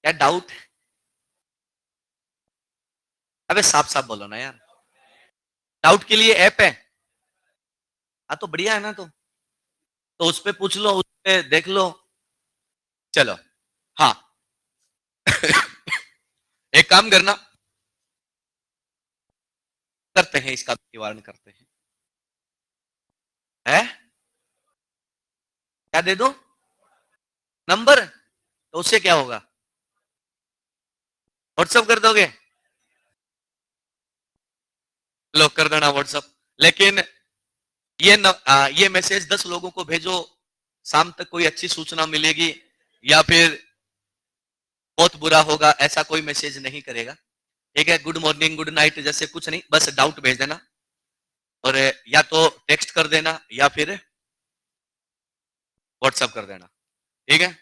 क्या डाउट? अबे साफ साफ बोलो ना यार। डाउट के लिए ऐप है? हाँ तो बढ़िया है ना, तो उस पे पूछ लो, उस पे देख लो। चलो हाँ। एक काम करना, करते हैं इसका निवारण करते हैं। है क्या दे दो नंबर? तो उससे क्या होगा? व्हाट्सअप कर दोगे? लो कर देना व्हाट्सअप। लेकिन ये मैसेज 10 लोगों को भेजो, शाम तक कोई अच्छी सूचना मिलेगी या फिर बहुत बुरा होगा, ऐसा कोई मैसेज नहीं करेगा। ठीक है, गुड मॉर्निंग गुड नाइट जैसे कुछ नहीं, बस डाउट भेज देना, और या तो टेक्स्ट कर देना या फिर व्हाट्सअप कर देना। ठीक है,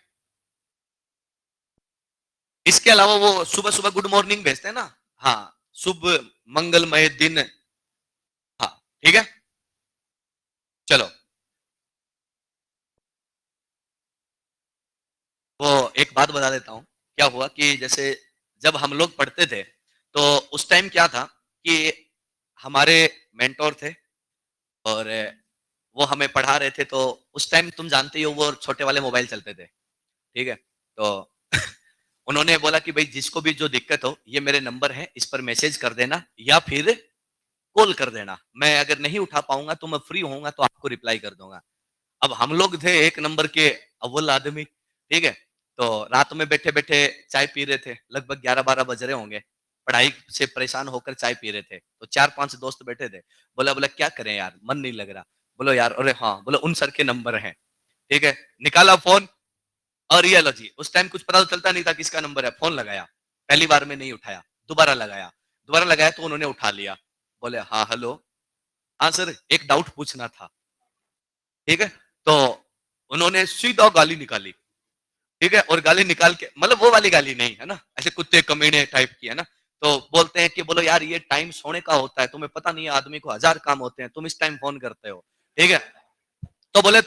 इसके अलावा वो सुबह सुबह गुड मॉर्निंग भेजते हैं ना, हाँ, शुभ मंगलमय दिन। हाँ ठीक है, चलो। वो एक बात बता देता हूँ, क्या हुआ कि जैसे जब हम लोग पढ़ते थे तो उस टाइम क्या था कि हमारे मेंटोर थे, और वो हमें पढ़ा रहे थे, तो उस टाइम तुम जानते ही हो वो छोटे वाले मोबाइल चलते थे। ठीक है, तो उन्होंने बोला कि भाई जिसको भी जो दिक्कत हो ये मेरे नंबर है, इस पर मैसेज कर देना या फिर कॉल कर देना, मैं अगर नहीं उठा पाऊंगा तो मैं फ्री होऊंगा तो आपको रिप्लाई कर दूंगा। अब हम लोग थे एक नंबर के अव्वल आदमी। ठीक है, तो रात में बैठे बैठे चाय पी रहे थे, लगभग 11-12 बज रहे होंगे, पढ़ाई से परेशान होकर चाय पी रहे थे, तो 4-5 दोस्त बैठे थे। बोला बोला क्या करें यार, मन नहीं लग रहा। बोलो यार, अरे हाँ, बोलो उन सर के नंबर हैं। ठीक है, निकाला फोन, और ये लो जी, उस टाइम कुछ पता तो चलता नहीं था किसका नंबर है, फोन लगाया, पहली बार में नहीं उठाया, दोबारा लगाया तो उन्होंने उठा लिया। बोले हाँ हेलो, हाँ सर एक डाउट पूछना था। ठीक है, तो उन्होंने सीधा गाली निकाली। ठीक है, और गाली निकाल के, मतलब वो वाली गाली नहीं है ना, ऐसे कुत्ते कमीने टाइप की है ना, तो बोलते हैं कि बोलो यार ये टाइम सोने का होता है, तुम्हें पता नहीं है आदमी को 1000 काम होते हैं, तुम इस टाइम फोन करते हो। ठीक है, तो बोलो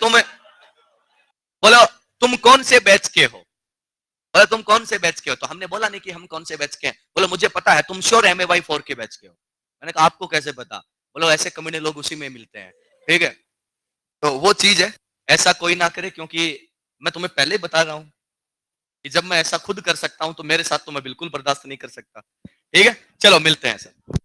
तुम कौन से बैच के हो? बोले तुम कौन से बैच के हो? तो हमने बोला नहीं कि हम कौन से बैच के हैं। बोले मुझे पता है, तुम श्योर MAY4 के बैच के हो। मैंने कहा आपको कैसे पता? बोलो ऐसे कमीने लोग उसी में मिलते हैं। ठीक है, तो वो चीज है, ऐसा कोई ना करे, क्योंकि मैं तुम्हें पहले ही बता रहा हूँ कि जब मैं ऐसा खुद कर सकता हूं तो मेरे साथ तो मैं बिल्कुल बर्दाश्त नहीं कर सकता। ठीक है, चलो मिलते हैं सर।